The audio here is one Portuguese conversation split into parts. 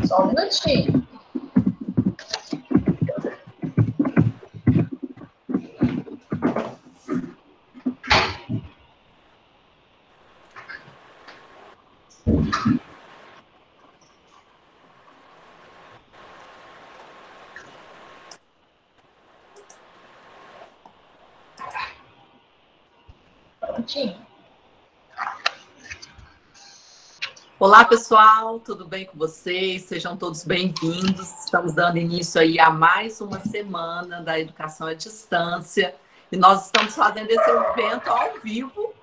Só um minutinho. Prontinho. Olá, pessoal, tudo bem com vocês? Sejam todos bem-vindos. Estamos dando início aí a mais uma semana da Educação à Distância e nós estamos fazendo esse evento ao vivo,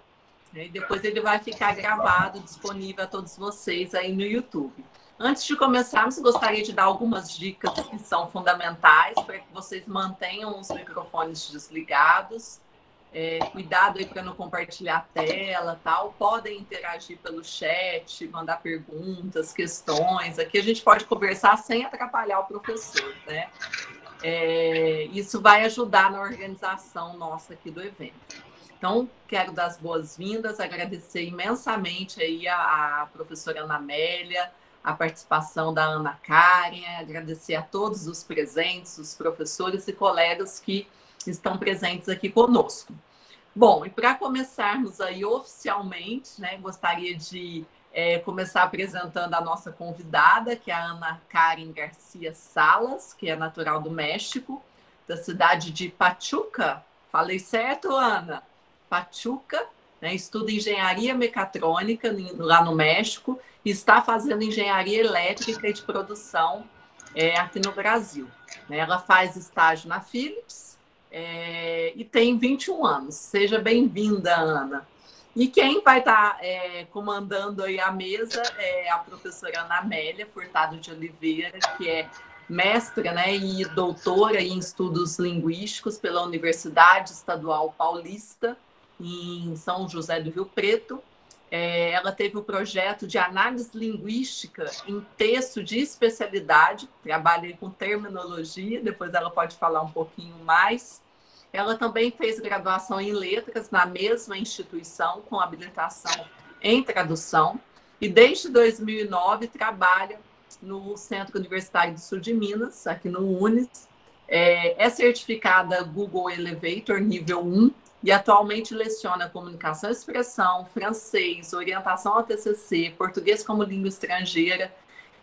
né? E depois ele vai ficar gravado, disponível a todos vocês aí no YouTube. Antes de começarmos, gostaria de dar algumas dicas que são fundamentais para que vocês mantenham os microfones desligados. Cuidado aí para não compartilhar a tela, tal. Podem interagir pelo chat, mandar perguntas, questões. Aqui a gente pode conversar sem atrapalhar o professor, né? Isso vai ajudar na organização nossa aqui do evento. Então, quero dar as boas-vindas, agradecer imensamente aí a professora Ana Amélia, a participação da Ana Karen, agradecer a todos os presentes, os professores e colegas que estão presentes aqui conosco. Bom, e para começarmos aí oficialmente, né, gostaria de começar apresentando a nossa convidada, que é a Ana Karen Garcia Salas, que é natural do México, da cidade de Pachuca. Falei certo, Ana? Pachuca, né, estuda engenharia mecatrônica lá no México e está fazendo engenharia elétrica e de produção aqui no Brasil. Ela faz estágio na Philips e tem 21 anos. Seja bem-vinda, Ana. E quem vai estar comandando aí a mesa é a professora Ana Amélia Furtado de Oliveira, que é mestra, né, e doutora em estudos linguísticos pela Universidade Estadual Paulista, em São José do Rio Preto. Ela teve o projeto de análise linguística em texto de especialidade, trabalha com terminologia, depois ela pode falar um pouquinho mais. Ela também fez graduação em letras na mesma instituição, com habilitação em tradução, e desde 2009 trabalha no Centro Universitário do Sul de Minas, aqui no UNES. É certificada Google Elevator nível 1, e atualmente leciona comunicação e expressão, francês, orientação ao TCC, português como língua estrangeira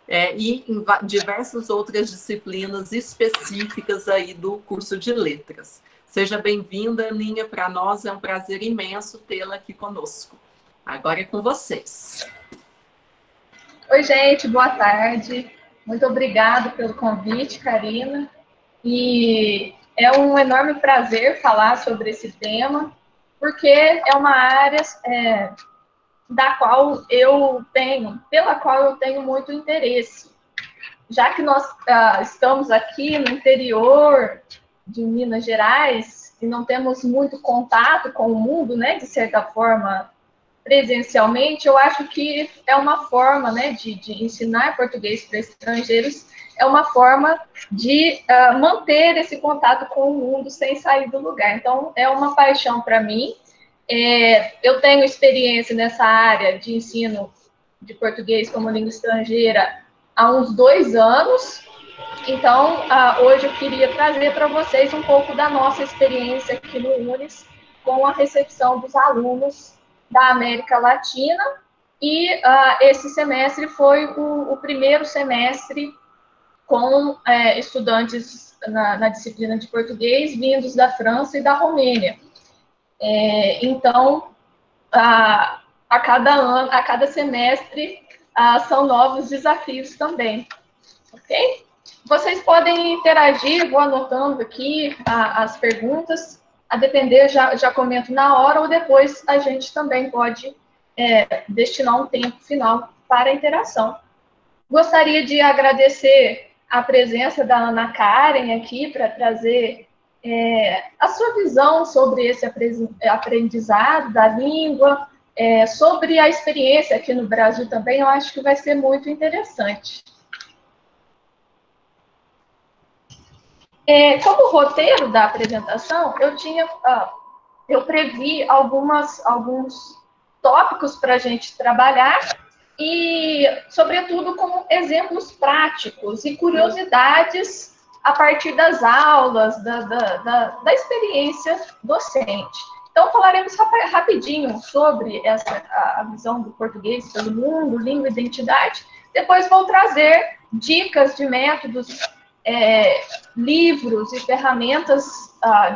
e em diversas outras disciplinas específicas aí do curso de letras. Seja bem-vinda, Aninha, para nós é um prazer imenso tê-la aqui conosco. Agora é com vocês. Oi, gente, boa tarde. Muito obrigada pelo convite, Karina. E é um enorme prazer falar sobre esse tema, porque é uma área pela qual eu tenho muito interesse. Já que nós estamos aqui no interior de Minas Gerais e não temos muito contato com o mundo, né, de certa forma, presencialmente, eu acho que é uma forma, né, de ensinar português para estrangeiros, é uma forma de manter esse contato com o mundo sem sair do lugar. Então, é uma paixão para mim. Eu tenho experiência nessa área de ensino de português como língua estrangeira há uns 2 anos. Então, hoje eu queria trazer para vocês um pouco da nossa experiência aqui no UNES com a recepção dos alunos da América Latina. E esse semestre foi o primeiro semestre com estudantes na disciplina de português vindos da França e da Romênia. Então, a cada semestre são novos desafios também, ok? Vocês podem interagir, vou anotando aqui as perguntas, a depender, já comento na hora, ou depois a gente também pode destinar um tempo final para a interação. Gostaria de agradecer a presença da Ana Karen aqui para trazer a sua visão sobre esse aprendizado da língua, sobre a experiência aqui no Brasil também, eu acho que vai ser muito interessante. Como roteiro da apresentação, eu previ alguns tópicos para a gente trabalhar, e, sobretudo, com exemplos práticos e curiosidades a partir das aulas, da experiência docente. Então, falaremos rapidinho sobre a visão do português pelo mundo, língua e identidade. Depois vou trazer dicas de métodos, livros e ferramentas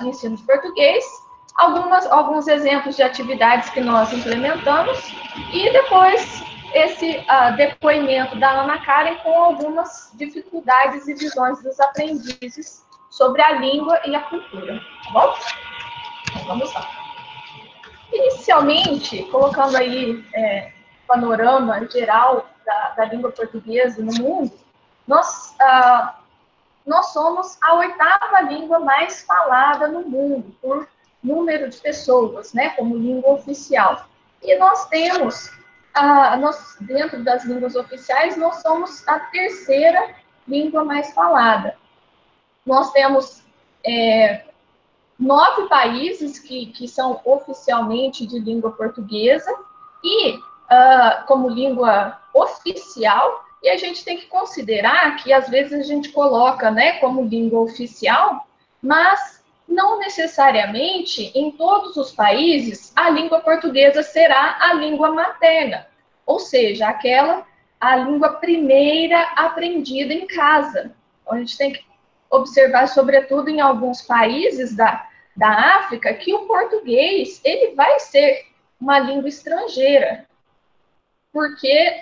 de ensino de português, alguns exemplos de atividades que nós implementamos, e depois esse depoimento da Ana Karen com algumas dificuldades e visões dos aprendizes sobre a língua e a cultura, tá bom? Então, vamos lá. Inicialmente, colocando aí panorama geral da língua portuguesa no mundo, nós somos a 8ª língua mais falada no mundo, por número de pessoas, né, como língua oficial. E nós temos, dentro das línguas oficiais, nós somos a 3ª língua mais falada. Nós temos 9 países que são oficialmente de língua portuguesa e como língua oficial, e a gente tem que considerar que às vezes a gente coloca, né, como língua oficial, mas não necessariamente em todos os países a língua portuguesa será a língua materna, ou seja, a língua primeira aprendida em casa. Então, a gente tem que observar, sobretudo em alguns países da África, que o português ele vai ser uma língua estrangeira, porque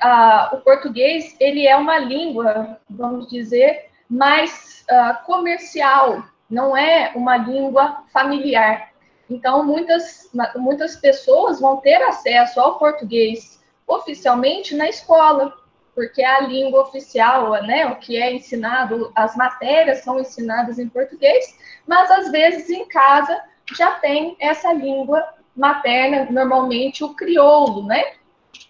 o português ele é uma língua, vamos dizer, mais comercial, não é uma língua familiar. Então, muitas pessoas vão ter acesso ao português oficialmente na escola, porque é a língua oficial, né, o que é ensinado, as matérias são ensinadas em português, mas às vezes em casa já tem essa língua materna, normalmente o crioulo, né,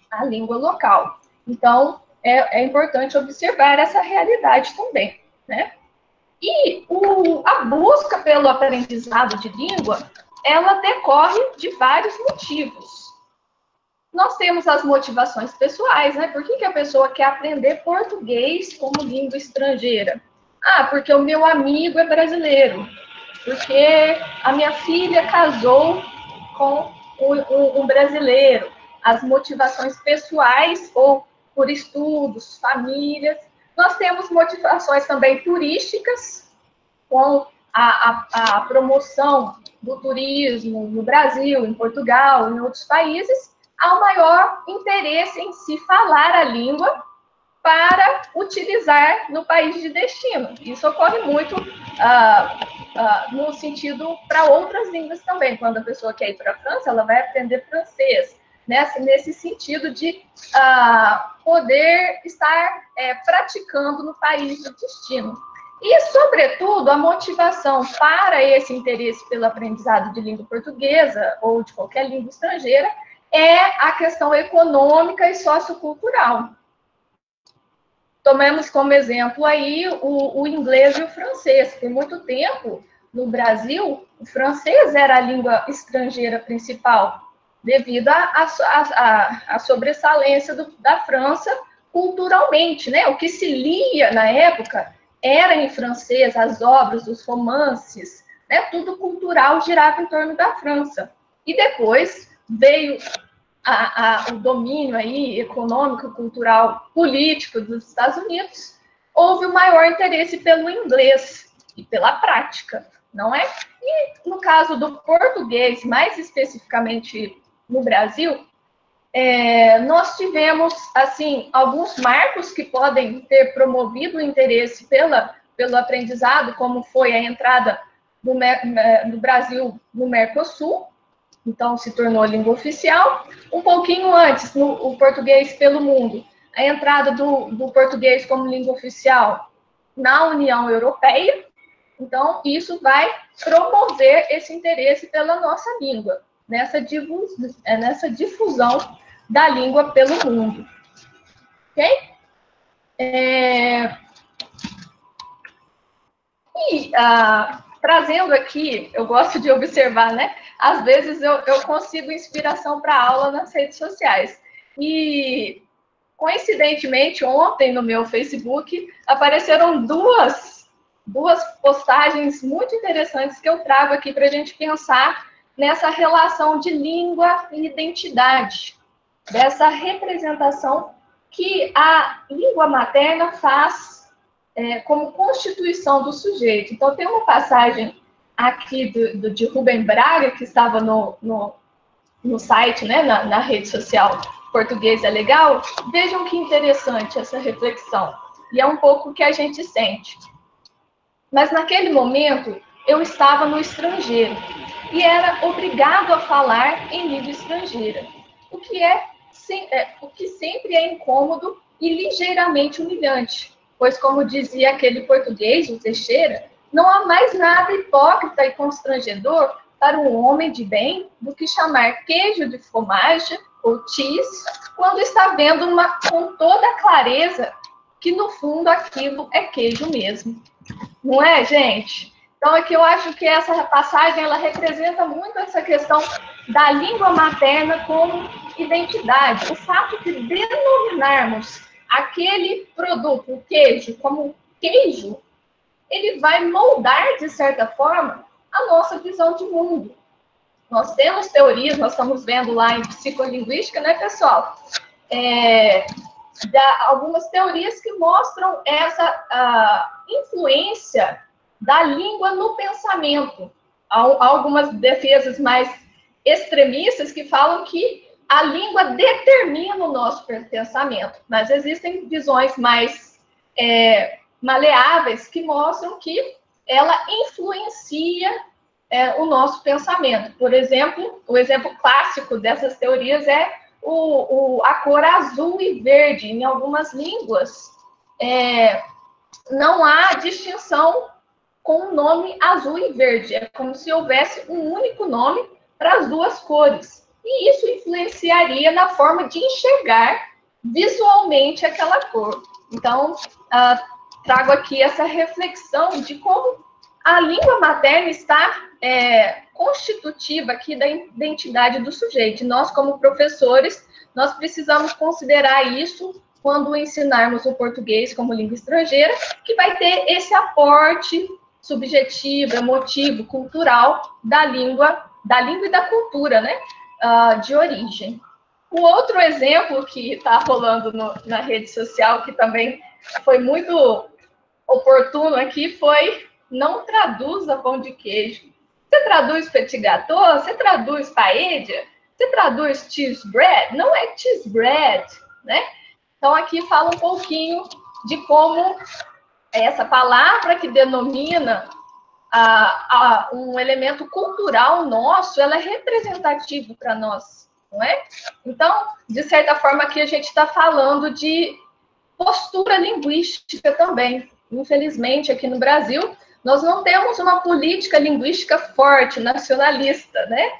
a língua local. Então, é importante observar essa realidade também, né? E a busca pelo aprendizado de língua, ela decorre de vários motivos. Nós temos as motivações pessoais, né? Por que a pessoa quer aprender português como língua estrangeira? Porque o meu amigo é brasileiro, porque a minha filha casou com um brasileiro. As motivações pessoais ou por estudos, famílias. Nós temos motivações também turísticas, com a promoção do turismo no Brasil, em Portugal, em outros países. Há um maior interesse em se falar a língua para utilizar no país de destino. Isso ocorre muito no sentido para outras línguas também. Quando a pessoa quer ir para a França, ela vai aprender francês, né? Nesse sentido de poder estar praticando no país de destino. E, sobretudo, a motivação para esse interesse pelo aprendizado de língua portuguesa ou de qualquer língua estrangeira é a questão econômica e sociocultural. Tomemos como exemplo aí o inglês e o francês. Por muito tempo, no Brasil, o francês era a língua estrangeira principal, devido à sobressalência da França culturalmente, né? O que se lia na época era em francês, as obras, os romances, né? Tudo cultural girava em torno da França. E depois veio o domínio aí econômico, cultural, político dos Estados Unidos, houve o maior interesse pelo inglês e pela prática, não é? E no caso do português, mais especificamente no Brasil, nós tivemos, assim, alguns marcos que podem ter promovido o interesse pelo aprendizado, como foi a entrada do Brasil no Mercosul, então se tornou língua oficial. Um pouquinho antes, o português pelo mundo, a entrada do português como língua oficial na União Europeia. Então, isso vai promover esse interesse pela nossa língua, nessa difusão da língua pelo mundo. Ok? Trazendo aqui, eu gosto de observar, né? Às vezes eu consigo inspiração para aula nas redes sociais. E Coincidentemente, ontem no meu Facebook apareceram duas postagens muito interessantes que eu trago aqui para a gente pensar nessa relação de língua e identidade, dessa representação que a língua materna faz como constituição do sujeito. Então, tem uma passagem aqui de Rubem Braga, que estava no site, né, na rede social Português é Legal. Vejam que interessante essa reflexão. E é um pouco o que a gente sente. Mas naquele momento, eu estava no estrangeiro e era obrigado a falar em língua estrangeira, o que sempre é incômodo e ligeiramente humilhante, pois, como dizia aquele português, o Teixeira, não há mais nada hipócrita e constrangedor para um homem de bem do que chamar queijo de fromage ou cheese quando está vendo com toda clareza que, no fundo, aquilo é queijo mesmo. Não é, gente? Então, aqui eu acho que essa passagem, ela representa muito essa questão da língua materna como identidade. O fato de denominarmos aquele produto, o queijo, como queijo, ele vai moldar, de certa forma, a nossa visão de mundo. Nós temos teorias, nós estamos vendo lá em psicolinguística, né, pessoal? Algumas teorias que mostram essa influência da língua no pensamento. Há algumas defesas mais extremistas que falam que a língua determina o nosso pensamento, mas existem visões mais maleáveis que mostram que ela influencia o nosso pensamento. Por exemplo, o exemplo clássico dessas teorias é a cor azul e verde. Em algumas línguas, não há distinção com o nome azul e verde. É como se houvesse um único nome para as duas cores. E isso influenciaria na forma de enxergar visualmente aquela cor. Então, trago aqui essa reflexão de como a língua materna está constitutiva aqui da identidade do sujeito. Nós, como professores, nós precisamos considerar isso quando ensinarmos o português como língua estrangeira, que vai ter esse aporte subjetivo, emotivo, cultural da língua e da cultura, né, de origem. O outro exemplo que está rolando na rede social, que também foi muito oportuno aqui, foi: não traduza pão de queijo. Você traduz petit gâteau? Você traduz paella? Você traduz cheese bread? Não é cheese bread, né? Então, aqui fala um pouquinho de como essa palavra que denomina um elemento cultural nosso, ela é representativo para nós, não é? Então, de certa forma, aqui a gente está falando de postura linguística também. Infelizmente, aqui no Brasil, nós não temos uma política linguística forte, nacionalista, né?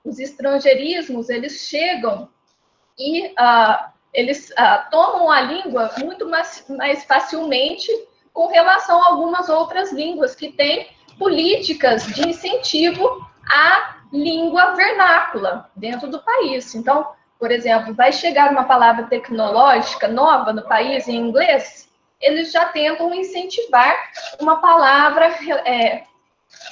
Os estrangeirismos, eles chegam e eles tomam a língua muito mais facilmente com relação a algumas outras línguas que têm políticas de incentivo à língua vernácula dentro do país. Então, por exemplo, vai chegar uma palavra tecnológica nova no país em inglês, eles já tentam incentivar uma palavra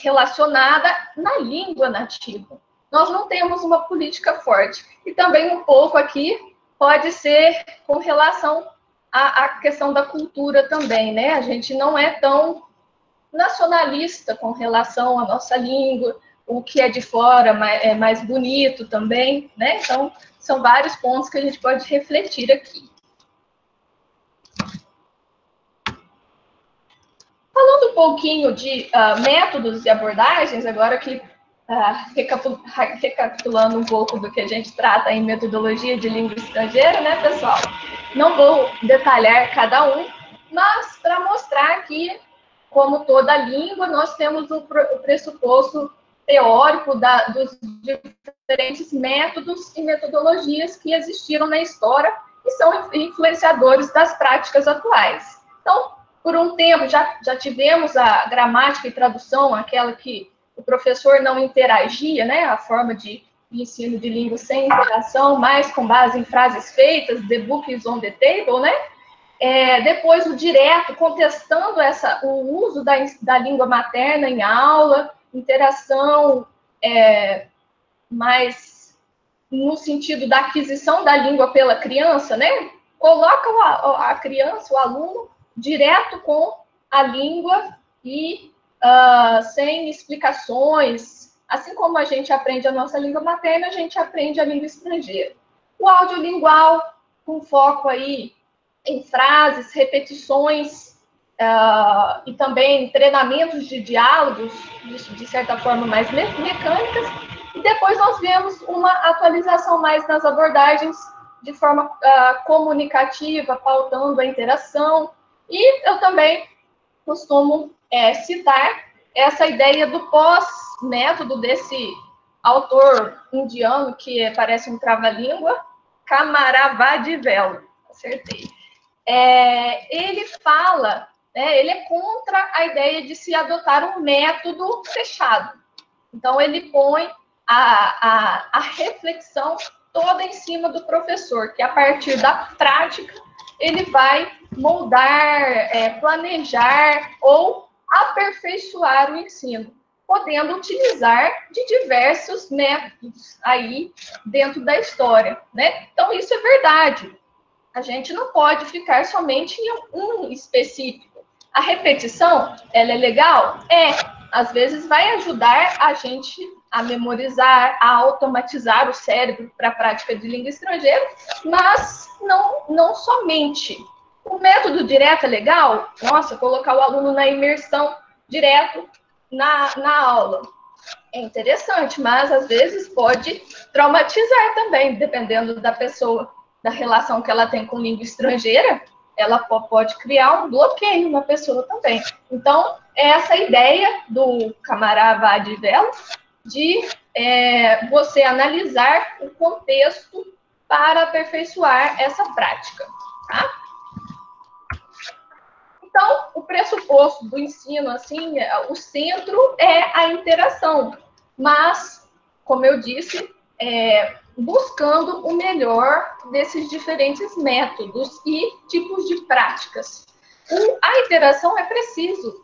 relacionada na língua nativa. Nós não temos uma política forte. E também um pouco aqui pode ser com relação à questão da cultura também, né? A gente não é tão nacionalista com relação à nossa língua, o que é de fora é mais bonito também, né? Então, são vários pontos que a gente pode refletir aqui. Falando um pouquinho de métodos e abordagens, agora que recapitulando um pouco do que a gente trata em metodologia de língua estrangeira, né, pessoal? Não vou detalhar cada um, mas para mostrar que, como toda língua, nós temos o pressuposto teórico dos diferentes métodos e metodologias que existiram na história e são influenciadores das práticas atuais. Então, por um tempo, já tivemos a gramática e tradução, aquela que o professor não interagia, né? A forma de de ensino de língua sem interação, mais com base em frases feitas, the book is on the table, né? Depois o direto, contestando o uso da língua materna em aula, interação mais no sentido da aquisição da língua pela criança, né? Coloca a criança, o aluno, direto com a língua e sem explicações. Assim como a gente aprende a nossa língua materna, a gente aprende a língua estrangeira. O audiolingual, com foco aí em frases, repetições e também treinamentos de diálogos, de certa forma, mais mecânicas. E depois nós vemos uma atualização mais nas abordagens de forma comunicativa, pautando a interação. E eu também costumo citar essa ideia do pós-método desse autor indiano, que parece um trava-língua, Camaravadivelo, acertei. Ele fala, ele é contra a ideia de se adotar um método fechado. Então, ele põe a reflexão toda em cima do professor, que a partir da prática, ele vai moldar, planejar ou aperfeiçoar o ensino, podendo utilizar de diversos métodos aí dentro da história, né? Então, isso é verdade. A gente não pode ficar somente em um específico. A repetição, ela é legal? Às vezes vai ajudar a gente a memorizar, a automatizar o cérebro para a prática de língua estrangeira, mas não somente. O método direto é legal? Nossa, colocar o aluno na imersão direto na aula. É interessante, mas às vezes pode traumatizar também, dependendo da pessoa, da relação que ela tem com língua estrangeira, ela pode criar um bloqueio na pessoa também. Então, essa ideia do Camaravadivelo de você analisar o contexto para aperfeiçoar essa prática, tá? Então, o pressuposto do ensino, assim, o centro é a interação, mas, como eu disse, buscando o melhor desses diferentes métodos e tipos de práticas. A interação é preciso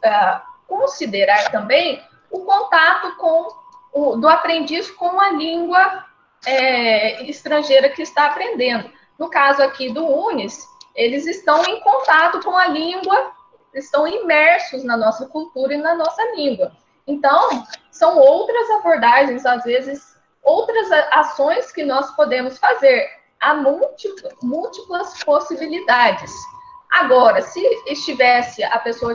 considerar também o contato do aprendiz com a língua estrangeira que está aprendendo. No caso aqui do UNES, eles estão em contato com a língua, estão imersos na nossa cultura e na nossa língua. Então, são outras abordagens, às vezes, outras ações que nós podemos fazer. Há múltiplas possibilidades. Agora, se a pessoa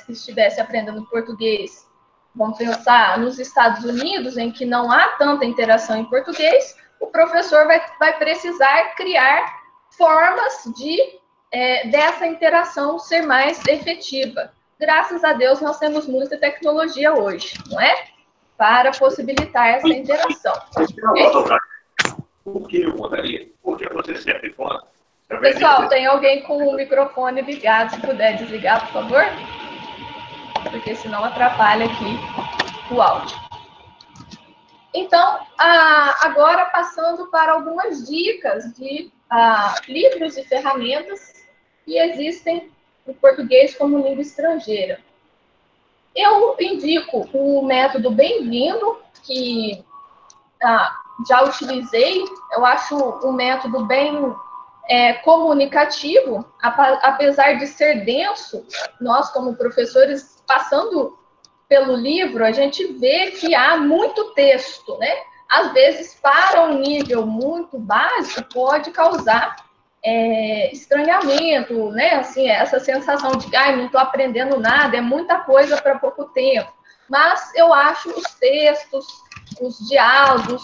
estivesse aprendendo português, vamos pensar nos Estados Unidos, em que não há tanta interação em português, o professor vai precisar criar formas dessa interação ser mais efetiva. Graças a Deus, nós temos muita tecnologia hoje, não é? Para possibilitar essa interação. O que eu mudaria? Porque você sempre fala. Pessoal, tem alguém com o microfone ligado, se puder desligar, por favor? Porque senão atrapalha aqui o áudio. Então, agora passando para algumas dicas de livros e ferramentas que existem no português como língua estrangeira. Eu indico o método Bem-vindo, que já utilizei. Eu acho um método bem comunicativo, apesar de ser denso. Nós, como professores, passando pelo livro, a gente vê que há muito texto, né? Às vezes, para um nível muito básico, pode causar estranhamento, né? Assim, essa sensação de não estou aprendendo nada, é muita coisa para pouco tempo. Mas eu acho os textos, os diálogos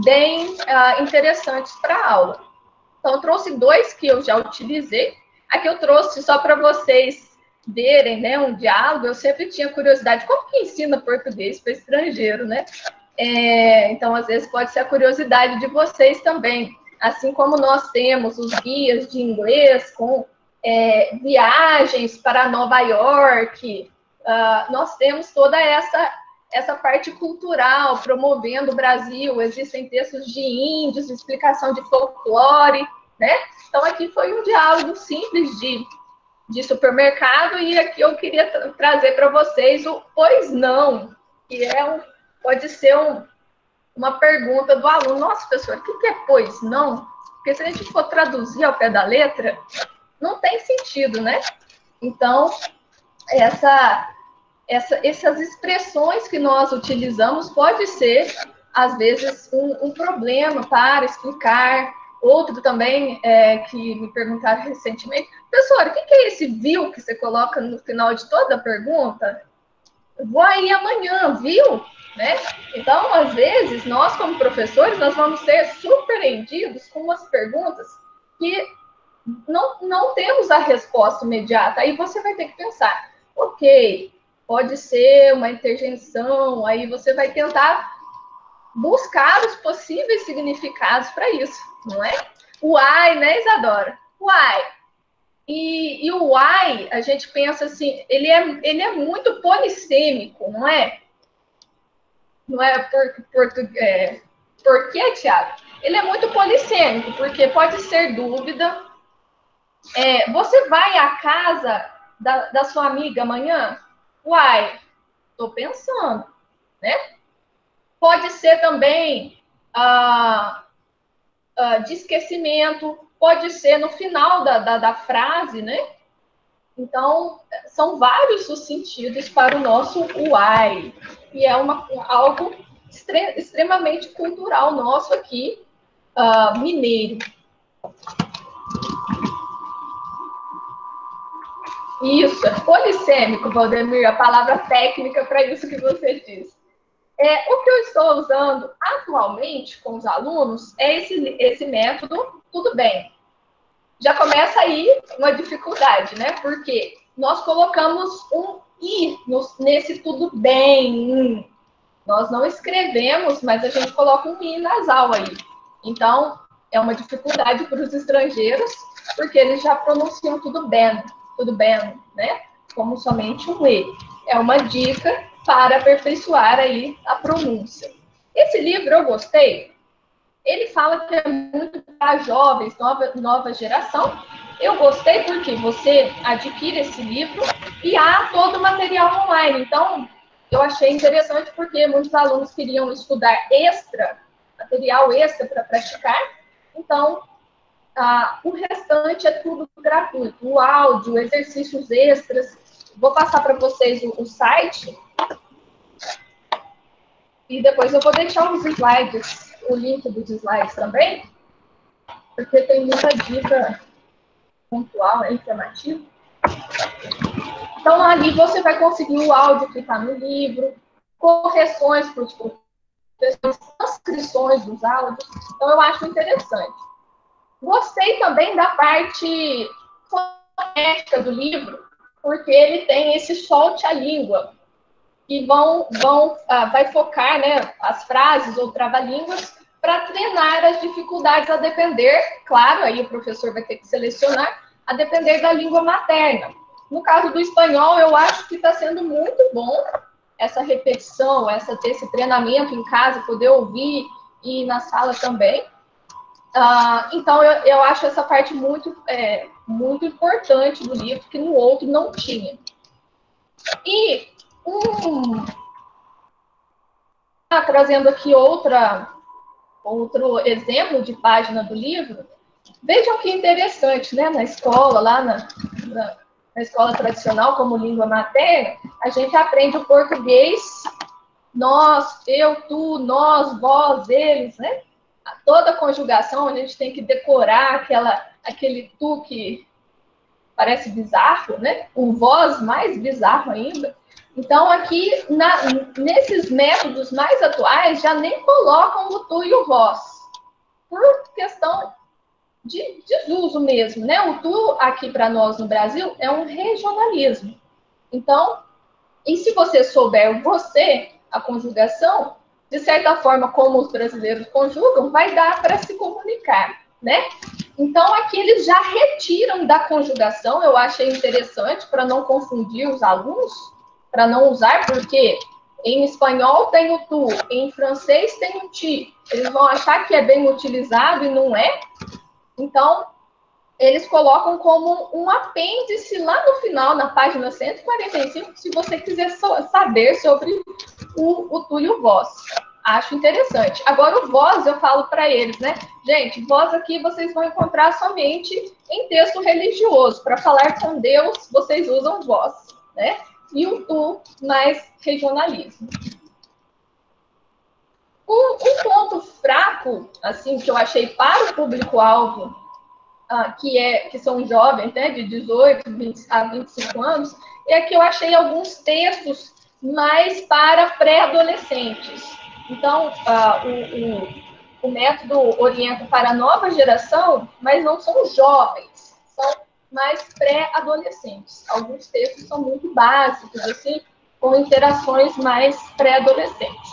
bem interessantes para a aula. Então, eu trouxe 2 que eu já utilizei. Aqui eu trouxe só para vocês verem, né, um diálogo. Eu sempre tinha curiosidade, como que ensina português para estrangeiro, né? Então, às vezes, pode ser a curiosidade de vocês também. Assim como nós temos os guias de inglês com viagens para Nova York, nós temos toda essa essa parte cultural, promovendo o Brasil, existem textos de índios, explicação de folclore, né? Então, aqui foi um diálogo simples de supermercado, e aqui eu queria trazer para vocês o pois não, que pode ser uma pergunta do aluno. Nossa, professor, o que é pois não? Porque se a gente for traduzir ao pé da letra, não tem sentido, né? Então, essas expressões que nós utilizamos pode ser, às vezes, um problema para explicar. Outro também, que me perguntaram recentemente, professor, o que é esse viu que você coloca no final de toda a pergunta? Eu vou aí amanhã, viu? Né? Então, às vezes, nós como professores, nós vamos ser surpreendidos com umas perguntas que não temos a resposta imediata. Aí você vai ter que pensar, ok, pode ser uma interjeição, aí você vai tentar buscar os possíveis significados para isso, não é? O why, né, Isadora? Why. E o why, a gente pensa assim, ele é muito polissêmico, não é? Não é por quê, Tiago? Ele é muito polissêmico, porque pode ser dúvida. Você vai à casa da sua amiga amanhã? Uai, estou pensando, né? Pode ser também de esquecimento, pode ser no final da frase, né? Então, são vários os sentidos para o nosso why, e é algo extremamente cultural nosso aqui, mineiro. Isso, é polissêmico, Valdemir, a palavra técnica para isso que você disse. O que eu estou usando atualmente com os alunos é esse método, tudo bem. Já começa aí uma dificuldade, né? Porque nós colocamos um i nesse tudo bem. Nós não escrevemos, mas a gente coloca um i nasal aí. Então, é uma dificuldade para os estrangeiros, porque eles já pronunciam tudo bem, né? Como somente um e. É uma dica para aperfeiçoar aí a pronúncia. Esse livro eu gostei. Ele fala que é muito para jovens, nova geração. Eu gostei porque você adquire esse livro e há todo o material online. Então, eu achei interessante porque muitos alunos queriam estudar material extra para praticar. Então, o restante é tudo gratuito. O áudio, exercícios extras. Vou passar para vocês o site. E depois eu vou deixar os slides, o link dos slides também, porque tem muita dica pontual, informativa. Então, ali você vai conseguir o áudio que está no livro, correções para os professores, transcrições dos áudios. Então, eu acho interessante. Gostei também da parte fonética do livro, porque ele tem esse solte a língua, que vai focar, né, as frases ou trava-línguas para treinar as dificuldades a depender, claro, aí o professor vai ter que selecionar, a depender da língua materna. No caso do espanhol, eu acho que está sendo muito bom essa repetição, esse treinamento em casa, poder ouvir e na sala também. Então, eu acho essa parte muito importante do livro, que no outro não tinha. E trazendo aqui outro exemplo de página do livro, vejam que interessante, né? Na escola, lá na escola tradicional, como língua materna, a gente aprende o português, nós, eu, tu, nós, vós, eles, né? Toda a conjugação, a gente tem que decorar aquele tu que parece bizarro, né? Um vós mais bizarro ainda. Então, aqui, nesses métodos mais atuais, já nem colocam o tu e o vós, por questão de desuso mesmo, né? O tu, aqui para nós no Brasil, é um regionalismo. Então, e se você souber você, a conjugação, de certa forma, como os brasileiros conjugam, vai dar para se comunicar, né? Então, aqui eles já retiram da conjugação, eu achei interessante, para não confundir os alunos, para não usar, porque Em espanhol tem o tu, em francês tem o ti. Eles vão achar que é bem utilizado e não é. Então, eles colocam como um apêndice lá no final, na página 145, se você quiser saber sobre o tu e o vós. Acho interessante. Agora, o vós, eu falo para eles, né? Gente, vós aqui vocês vão encontrar somente em texto religioso. Para falar com Deus, vocês usam vós, né? E o tu, mais regionalismo. Um ponto fraco, assim, que eu achei para o público-alvo, que são jovens, né, de 18 a 25 anos, é que eu achei alguns textos mais para pré-adolescentes. Então, o método orienta para a nova geração, mas não são jovens, são mais pré-adolescentes. Alguns textos são muito básicos, assim, com interações mais pré-adolescentes.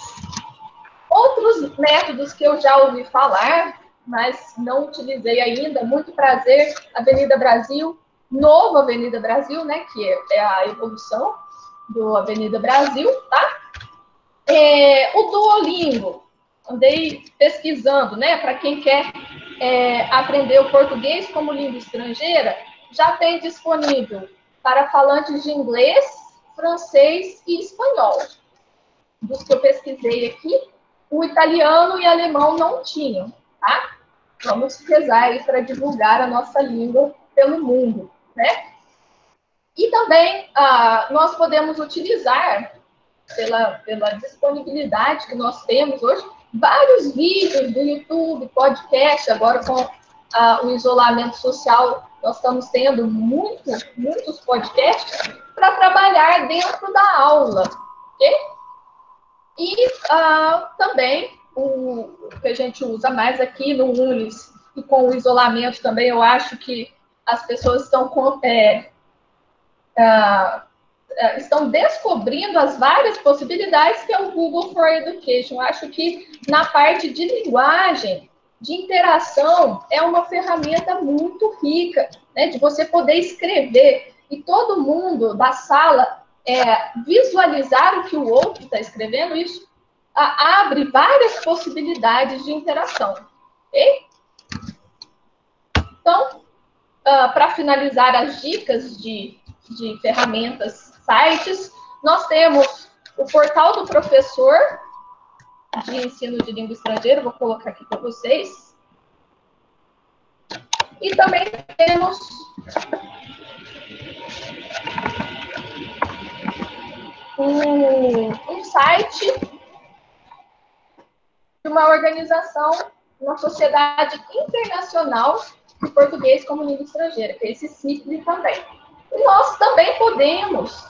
Outros métodos que eu já ouvi falar, mas não utilizei ainda, muito prazer, Avenida Brasil, novo Avenida Brasil, né, que é a evolução do Avenida Brasil, tá? O Duolingo, andei pesquisando, né, para quem quer aprender o português como língua estrangeira, já tem disponível para falantes de inglês, francês e espanhol. Dos que eu pesquisei aqui, o italiano e alemão não tinham, tá? Vamos rezar aí para divulgar a nossa língua pelo mundo, né? E também nós podemos utilizar, pela disponibilidade que nós temos hoje, vários vídeos do YouTube, podcast, agora com o isolamento social, nós estamos tendo muitos podcasts para trabalhar dentro da aula, ok? E também o que a gente usa mais aqui no Unis e com o isolamento também, eu acho que as pessoas estão descobrindo as várias possibilidades que é o Google for Education. Eu acho que na parte de linguagem, de interação, é uma ferramenta muito rica, né, de você poder escrever e todo mundo da sala visualizar o que o outro está escrevendo. Isso abre várias possibilidades de interação, ok? Então, para finalizar as dicas de ferramentas, sites, nós temos o portal do professor de ensino de língua estrangeira, vou colocar aqui para vocês. E também temos um site de uma organização, uma sociedade internacional de português como língua estrangeira, que é esse CIPLE também. E nós também podemos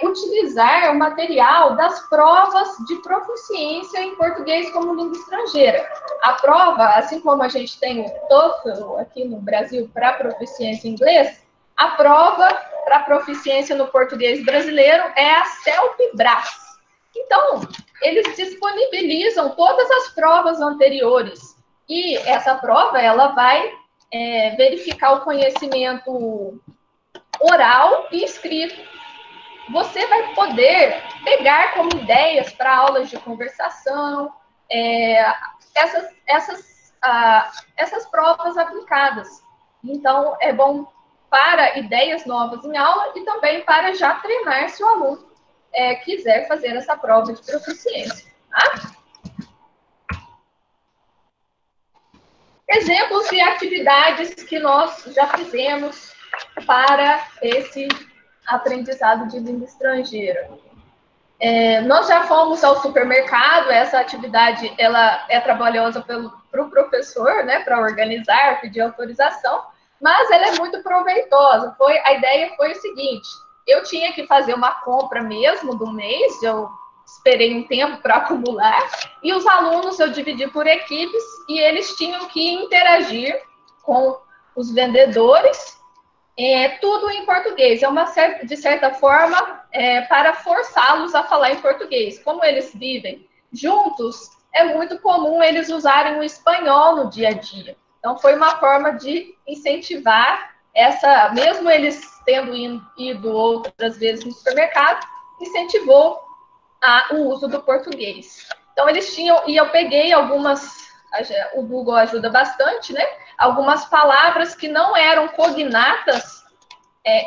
utilizar o material das provas de proficiência em português como língua estrangeira. A prova, assim como a gente tem o TOEFL aqui no Brasil para proficiência em inglês, a prova para proficiência no português brasileiro é a CELP-BRAS. Então, eles disponibilizam todas as provas anteriores. E essa prova, ela vai verificar o conhecimento oral e escrito. Você vai poder pegar como ideias para aulas de conversação, essas provas aplicadas. Então, é bom para ideias novas em aula e também para já treinar se o aluno quiser fazer essa prova de proficiência. Tá? Exemplos de atividades que nós já fizemos para esse aprendizado de língua estrangeira. Nós já fomos ao supermercado, essa atividade ela é trabalhosa para o professor, né, para organizar, pedir autorização, mas ela é muito proveitosa. A ideia foi o seguinte, eu tinha que fazer uma compra mesmo do mês, eu esperei um tempo para acumular, e os alunos eu dividi por equipes, e eles tinham que interagir com os vendedores, tudo em português. De certa forma, para forçá-los a falar em português. Como eles vivem juntos, é muito comum eles usarem o espanhol no dia a dia. Então, foi uma forma de incentivar mesmo eles tendo ido outras vezes no supermercado, incentivou o uso do português. Então, eles tinham, e eu peguei algumas, o Google ajuda bastante, né? Algumas palavras que não eram cognatas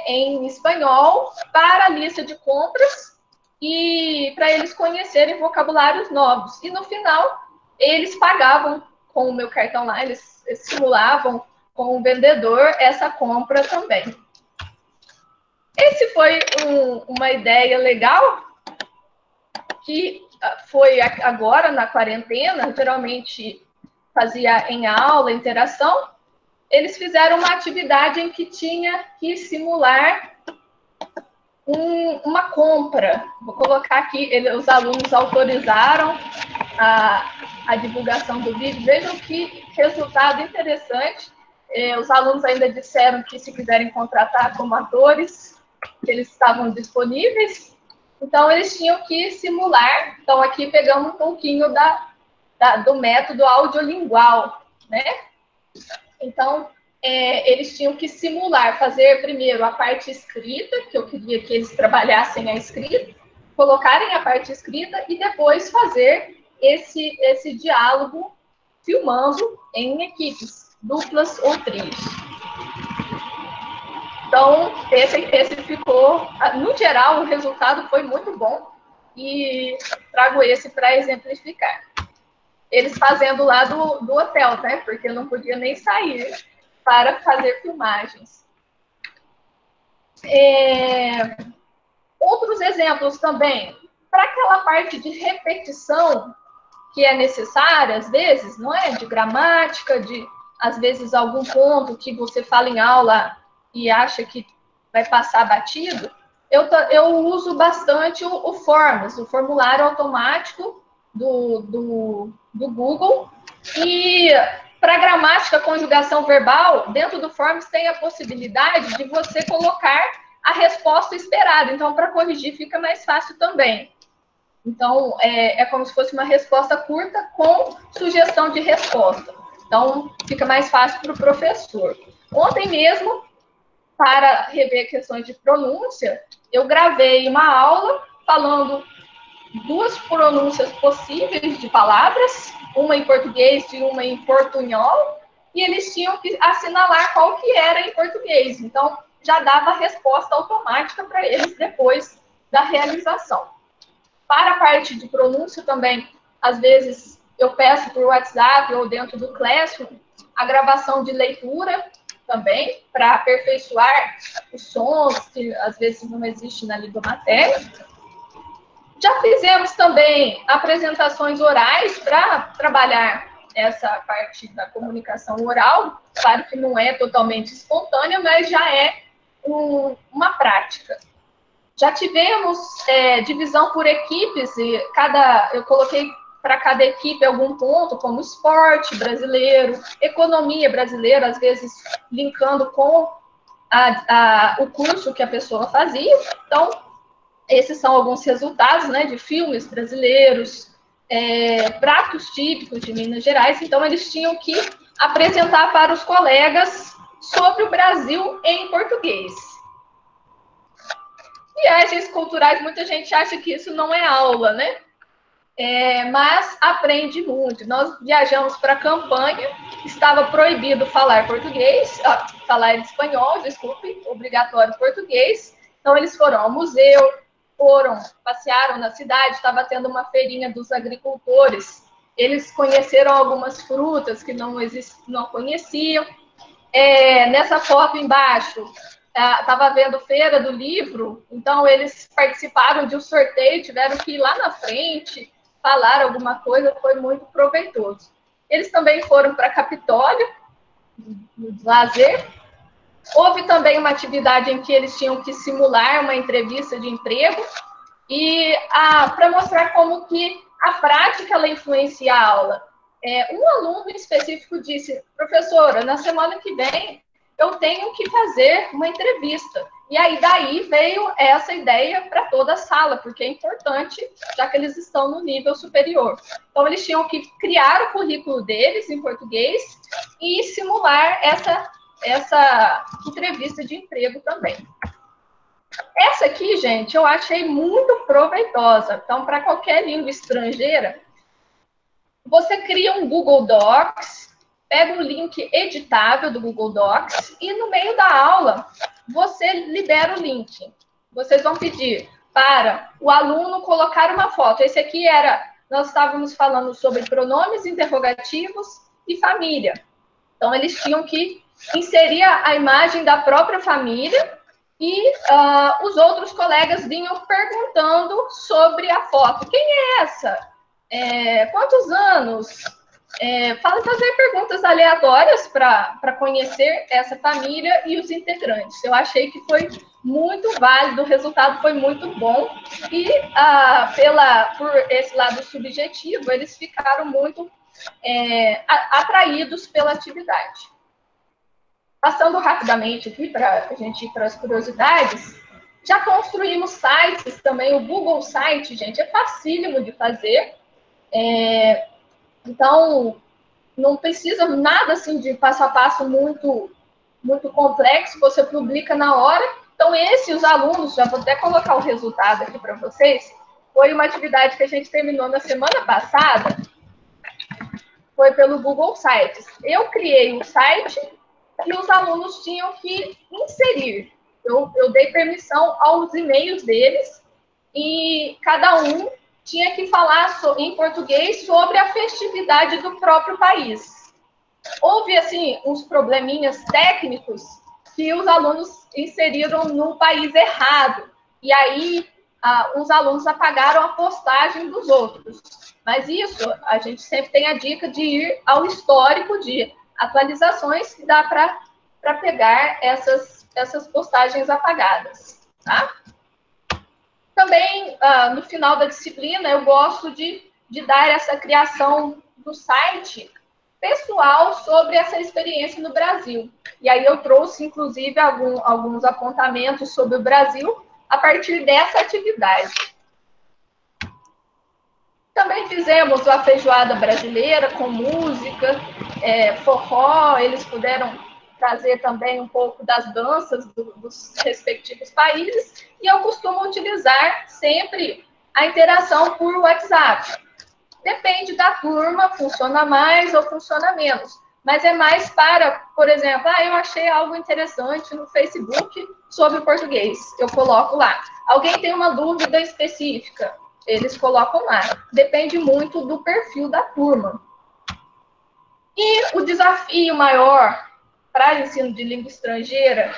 em espanhol para a lista de compras e para eles conhecerem vocabulários novos. E no final, eles pagavam com o meu cartão lá, eles simulavam com o vendedor essa compra também. Esse foi uma ideia legal, que foi agora na quarentena, geralmente fazia em aula, interação. Eles fizeram uma atividade em que tinha que simular uma compra. Vou colocar aqui, os alunos autorizaram a divulgação do vídeo. Vejam que resultado interessante. Os alunos ainda disseram que se quiserem contratar como atores, que eles estavam disponíveis. Então, eles tinham que simular. Então, aqui pegamos um pouquinho do método audiolingual, né? Então, eles tinham que simular, fazer primeiro a parte escrita, que eu queria que eles trabalhassem a escrita, colocarem a parte escrita e depois fazer esse diálogo filmando em equipes, duplas ou trios. Então, esse ficou, no geral, o resultado foi muito bom e trago esse para exemplificar. Eles fazendo lá do hotel, né? Porque eu não podia nem sair para fazer filmagens. Outros exemplos também, para aquela parte de repetição que é necessária, às vezes, não é? De gramática, às vezes, algum ponto que você fala em aula e acha que vai passar batido, eu uso bastante o Forms, o formulário automático do Google. E para gramática, conjugação verbal, dentro do Forms tem a possibilidade de você colocar a resposta esperada. Então, para corrigir, fica mais fácil também. Então, é como se fosse uma resposta curta com sugestão de resposta. Então, fica mais fácil para o professor. Ontem mesmo, para rever questões de pronúncia, eu gravei uma aula falando 2 pronúncias possíveis de palavras, uma em português e uma em portunhol, e eles tinham que assinalar qual que era em português. Então, já dava a resposta automática para eles depois da realização. Para a parte de pronúncia também, às vezes eu peço por WhatsApp ou dentro do Classroom a gravação de leitura também, para aperfeiçoar os sons que às vezes não existem na língua materna. Já fizemos também apresentações orais para trabalhar essa parte da comunicação oral. Claro que não é totalmente espontânea, mas já é uma prática. Já tivemos divisão por equipes, e eu coloquei para cada equipe algum ponto, como esporte brasileiro, economia brasileira, às vezes linkando com o curso que a pessoa fazia. Então, esses são alguns resultados, né, de filmes brasileiros, pratos típicos de Minas Gerais. Então, eles tinham que apresentar para os colegas sobre o Brasil em português. Viagens culturais, muita gente acha que isso não é aula, né? Mas aprende muito. Nós viajamos para a Campanha, estava proibido falar português, falar espanhol, desculpe, obrigatório português. Então, eles foram ao museu, passearam na cidade, estava tendo uma feirinha dos agricultores. Eles conheceram algumas frutas que não conheciam. Nessa foto embaixo, estava vendo feira do livro, então eles participaram de um sorteio, tiveram que ir lá na frente, falar alguma coisa, foi muito proveitoso. Eles também foram para Capitólio, no lazer. Houve também uma atividade em que eles tinham que simular uma entrevista de emprego, e para mostrar como que a prática ela influencia a aula. Um aluno específico disse: professora, na semana que vem eu tenho que fazer uma entrevista. E aí daí veio essa ideia para toda a sala, porque é importante, já que eles estão no nível superior. Então, eles tinham que criar o currículo deles em português e simular essa entrevista de emprego também. Essa aqui, gente, eu achei muito proveitosa. Então, para qualquer língua estrangeira, você cria um Google Docs, pega um link editável do Google Docs e no meio da aula você libera o link. Vocês vão pedir para o aluno colocar uma foto. Esse aqui nós estávamos falando sobre pronomes interrogativos e família. Então, eles tinham que inserir a imagem da própria família e os outros colegas vinham perguntando sobre a foto. Quem é essa? Quantos anos? Fazer perguntas aleatórias para conhecer essa família e os integrantes. Eu achei que foi muito válido, o resultado foi muito bom e por esse lado subjetivo, eles ficaram muito atraídos pela atividade. Passando rapidamente aqui para a gente ir para as curiosidades, já construímos sites também, o Google Site, gente, é facílimo de fazer. Então, não precisa nada assim de passo a passo muito complexo, você publica na hora. Então, os alunos, já vou até colocar o resultado aqui para vocês, foi uma atividade que a gente terminou na semana passada, foi pelo Google Sites. Eu criei um site e os alunos tinham que inserir. Eu dei permissão aos e-mails deles e cada um tinha que falar em português sobre a festividade do próprio país. Houve, assim, uns probleminhas técnicos que os alunos inseriram no país errado. E aí, os alunos apagaram a postagem dos outros. Mas isso, a gente sempre tem a dica de ir ao histórico de atualizações que dá para pegar essas postagens apagadas, tá? Também, no final da disciplina, eu gosto de dar essa criação do site pessoal sobre essa experiência no Brasil. E aí eu trouxe, inclusive, alguns apontamentos sobre o Brasil a partir dessa atividade. Também fizemos a feijoada brasileira com música, forró, eles puderam trazer também um pouco das danças dos respectivos países, e eu costumo utilizar sempre a interação por WhatsApp. Depende da turma, funciona mais ou funciona menos, mas é mais para, por exemplo, eu achei algo interessante no Facebook sobre português, eu coloco lá. Alguém tem uma dúvida específica, eles colocam lá. Depende muito do perfil da turma. E o desafio maior para ensino de língua estrangeira,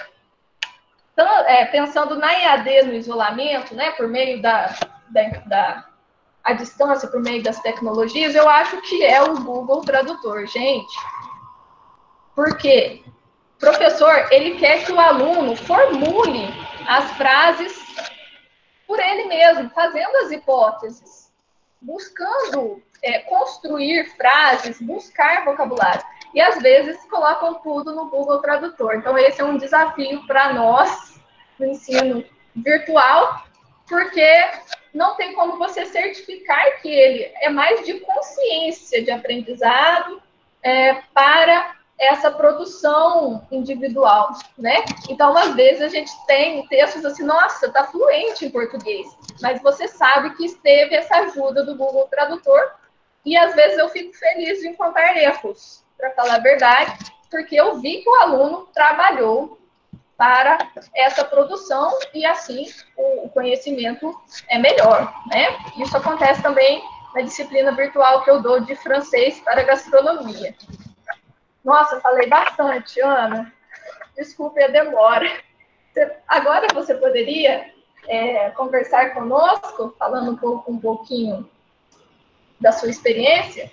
pensando na EAD no isolamento, né, por meio a distância, por meio das tecnologias, eu acho que é o Google Tradutor, gente. Porque o professor, ele quer que o aluno formule as frases por ele mesmo, fazendo as hipóteses, buscando construir frases, buscar vocabulário. E, às vezes, colocam tudo no Google Tradutor. Então, esse é um desafio para nós, no ensino virtual, porque não tem como você certificar que ele é mais de consciência de aprendizado para essa produção individual, né? Então, às vezes, a gente tem textos assim, nossa, tá fluente em português, mas você sabe que teve essa ajuda do Google Tradutor, e às vezes eu fico feliz de encontrar erros, para falar a verdade, porque eu vi que o aluno trabalhou para essa produção e, assim, o conhecimento é melhor, né? Isso acontece também na disciplina virtual que eu dou de francês para gastronomia. Nossa, falei bastante, Ana. Desculpe a demora. Agora você poderia conversar conosco, falando um pouquinho da sua experiência?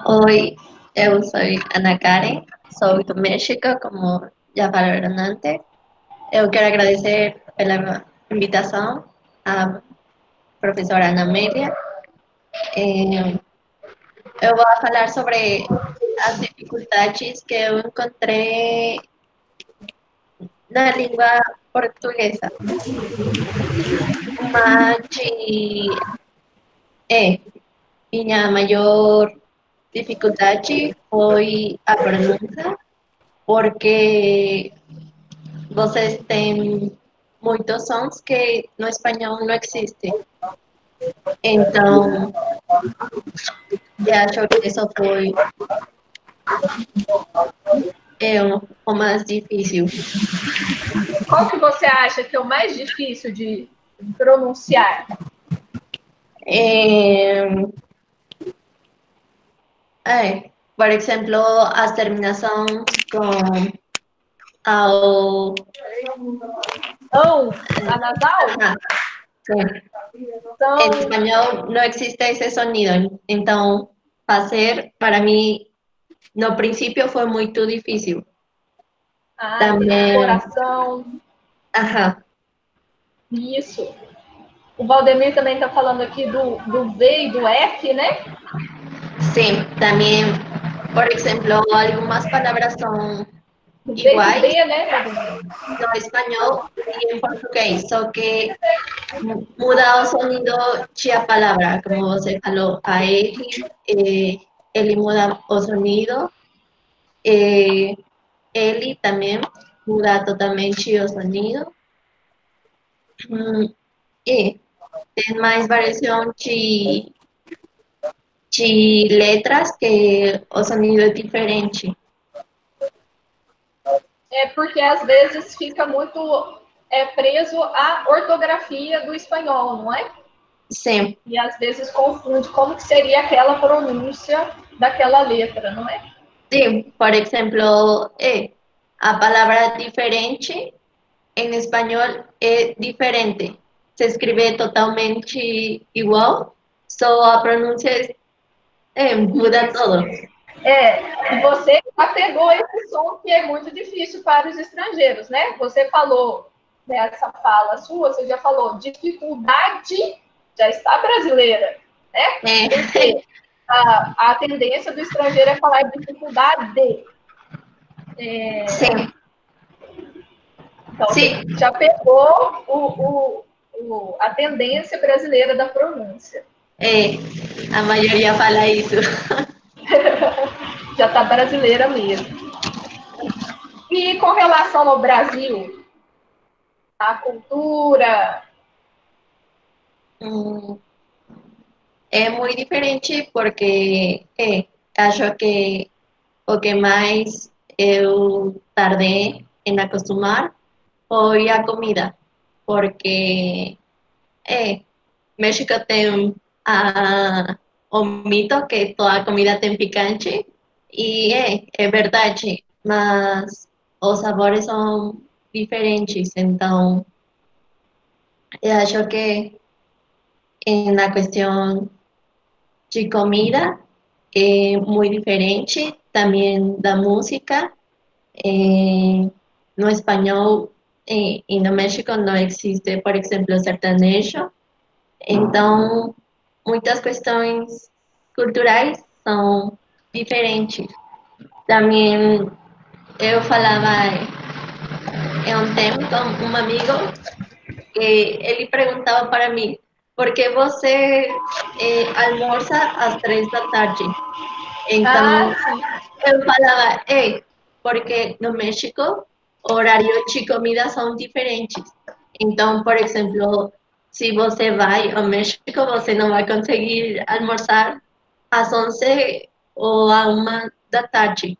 Hoy yo soy Ana Karen, soy de México, como ya falaron antes. Eu quero agradecer pela invitação à professora Ana Amélia. Eu vou falar sobre as dificuldades que eu encontrei na língua portuguesa. Minha maior dificuldade foi a pronúncia, porque vocês têm muitos sons que no espanhol não existem. Então, eu acho que isso foi o mais difícil. Qual que você acha que é o mais difícil de pronunciar? Por exemplo, as terminações com ao... A nasal? Sim. Então, En español no existe ese sonido, então fazer para mim no princípio foi muito difícil. Também, coração. ajá, Isso. O Valdemir também está falando aqui do V e do F, né? sim, também, por exemplo, algumas palavras são Do V e do iguais B, né, Valdemir? no espanhol e em português, só que muda o sonido de a palavra, como você falou, a ele muda o sonido, ele também muda totalmente o sonido. E tem mais variação de letras que o sonido é diferente. É porque às vezes fica muito preso à ortografia do espanhol, não é? Sim. E às vezes confunde como que seria aquela pronúncia daquela letra, não é? Sim, por exemplo, a palavra diferente em espanhol é diferente. Se escreve totalmente igual, só a pronúncia muda todo. E você já pegou esse som que é muito difícil para os estrangeiros, né? Você falou nessa fala sua, você já falou dificuldade, já está brasileira, né? Porque a tendência do estrangeiro é falar dificuldade. Sim. Então, Sim. você já pegou a tendência brasileira da pronúncia. A maioria fala isso. Já está brasileira mesmo. E com relação ao Brasil, a cultura... É muito diferente porque acho que o que mais eu tardei em acostumar foi a comida, porque México tem o mito que toda comida tem picante, e é verdade, mas os sabores são diferentes, então eu acho que na questão de comida é muito diferente, também da música. No espanhol e no México não existe, por exemplo, sertanejo. Então, muitas questões culturais são diferentes. Também eu falava em um tempo com um amigo que ele perguntava para mim por que você almoça às 3 da tarde? Então, eu falava, porque no México, horário de comida são diferentes. Então, por exemplo, se você vai ao México, você não vai conseguir almoçar às 11 ou à 1 da tarde.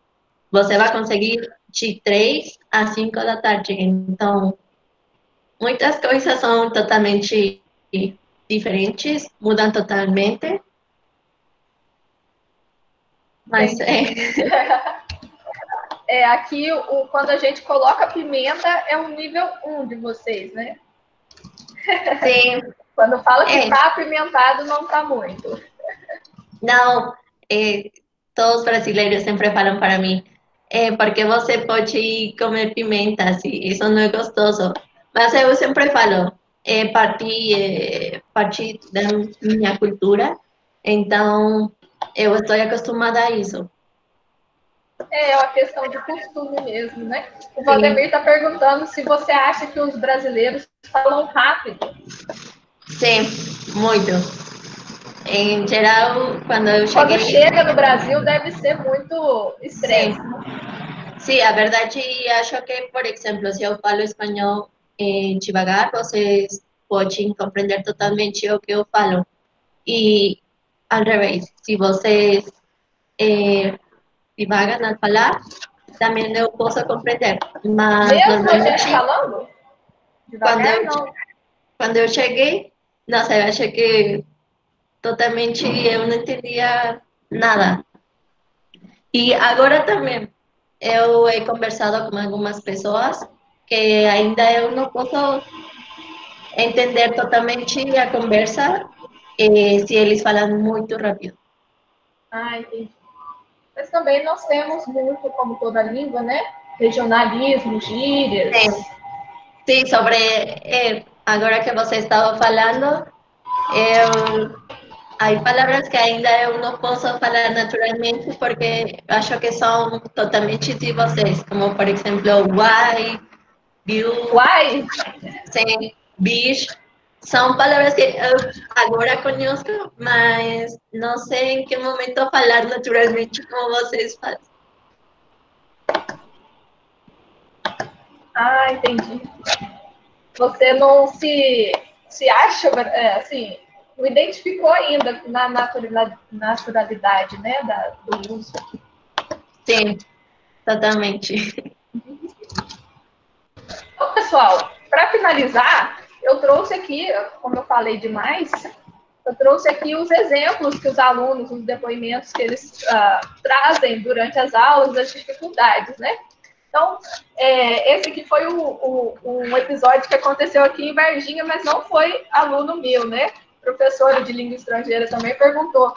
Você vai conseguir de 3 às 5 da tarde. Então, muitas coisas são totalmente diferentes, mudam totalmente. Mas aqui, quando a gente coloca pimenta, é um nível 1 de vocês, né? Sim. Quando fala que está apimentado, não está muito. Não, todos os brasileiros sempre falam para mim, porque você pode comer pimenta, se isso não é gostoso. Mas eu sempre falo, parte da minha cultura, então eu estou acostumada a isso. É uma questão de costume mesmo, né? O Valdemir está perguntando se você acha que os brasileiros falam rápido. Sim, muito. Em geral, quando eu cheguei... Quando chega no Brasil, deve ser muito estresse. Sim, a verdade, acho que, por exemplo, se eu falo espanhol devagar, vocês podem compreender totalmente o que eu falo. E, ao revés, se vocês divagam ao falar, também eu posso compreender. Mas, Mesmo a gente normalmente, falando? quando Devagar, não. quando eu cheguei, nossa, eu acho que totalmente eu não entendia nada. E agora também, eu he conversado com algumas pessoas que ainda eu não posso entender totalmente a conversa se eles falam muito rápido. Ah, entendi. Mas também nós temos muito, como toda língua, né? Regionalismo, gírias. Sim, sim, sobre agora que você estava falando, há palavras que ainda eu não posso falar naturalmente porque acho que são totalmente de vocês, como por exemplo, why, you, Uai! sim, bicho. São palavras que eu agora conheço, mas não sei em que momento falar naturalmente como vocês fazem. Ah, entendi. Você não se acha, assim, não identificou ainda na naturalidade, né, do uso. Sim, totalmente. Então, pessoal, para finalizar, eu trouxe aqui, como eu falei demais, eu trouxe aqui os exemplos que os alunos, os depoimentos que eles trazem durante as aulas, das dificuldades, né? Então, esse aqui foi um episódio que aconteceu aqui em Varginha, mas não foi aluno meu, né? Professora de língua estrangeira também perguntou.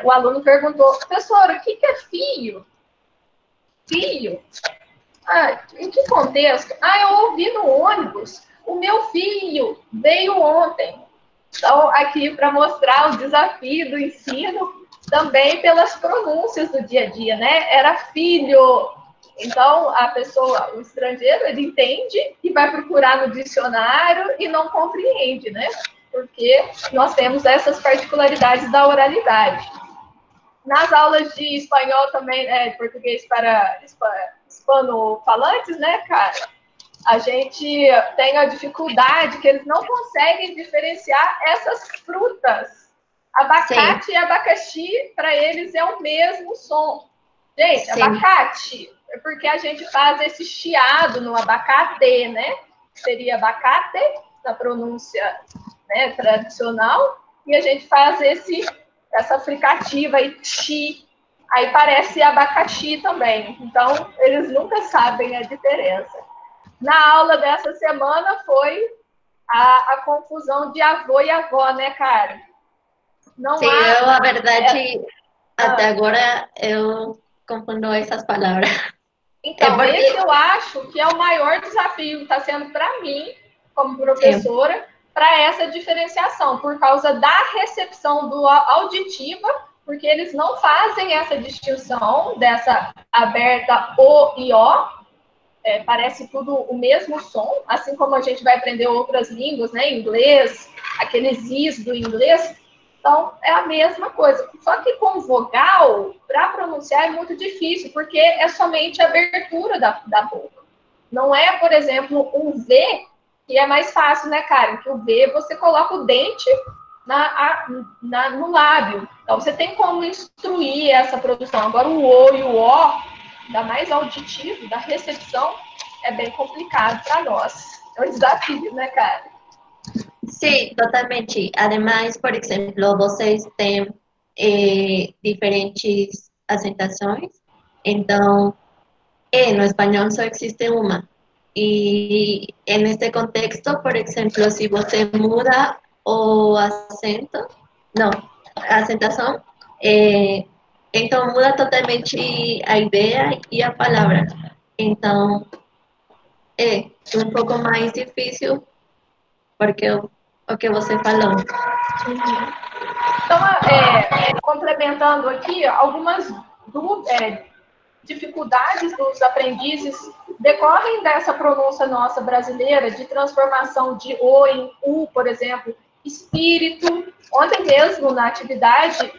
O aluno perguntou, professora, o que é filho? Filho? Ah, em que contexto? Ah, eu ouvi no ônibus. O meu filho veio ontem. Então, aqui para mostrar o desafio do ensino, também pelas pronúncias do dia a dia, né? Era filho. Então, a pessoa, o estrangeiro, ele entende e vai procurar no dicionário e não compreende, né? Porque nós temos essas particularidades da oralidade. Nas aulas de espanhol também, português para hispanofalantes, né, cara? A gente tem a dificuldade que eles não conseguem diferenciar essas frutas. Abacate e abacaxi, para eles, é o mesmo som. Gente, Sim. abacate é porque a gente faz esse chiado no abacate, né? Seria abacate, na pronúncia, né, tradicional, e a gente faz essa fricativa aí, chi, aí parece abacaxi também. Então, eles nunca sabem a diferença. Na aula dessa semana foi a confusão de avô e avó, né, cara? Não Sim, há... eu, a verdade, até agora eu confundo essas palavras. Então, porque... esse eu acho que é o maior desafio que está sendo para mim, como professora, Sim. para essa diferenciação, por causa da recepção do auditiva, porque eles não fazem essa distinção dessa aberta O e O, parece tudo o mesmo som, assim como a gente vai aprender outras línguas, né, inglês, aqueles is do inglês, então é a mesma coisa. Só que com vogal, para pronunciar é muito difícil, porque é somente a abertura da boca. Não é, por exemplo, um V, que é mais fácil, né, Karen? Que o V você coloca o dente no lábio. Então você tem como instruir essa produção. Agora o O e o O, da mais auditivo, da recepção, é bem complicado para nós. É um desafio, né, cara? Sim, totalmente. Ademais, por exemplo, vocês têm diferentes acentuações, então, no espanhol só existe uma. E neste contexto, por exemplo, se você muda o acento, não, a acentuação, então muda totalmente a ideia e a palavra. Então, é um pouco mais difícil porque o que você falou. Então, complementando aqui, algumas dificuldades dos aprendizes decorrem dessa pronúncia nossa brasileira de transformação de O em U, por exemplo, espírito. Ontem mesmo, na atividade,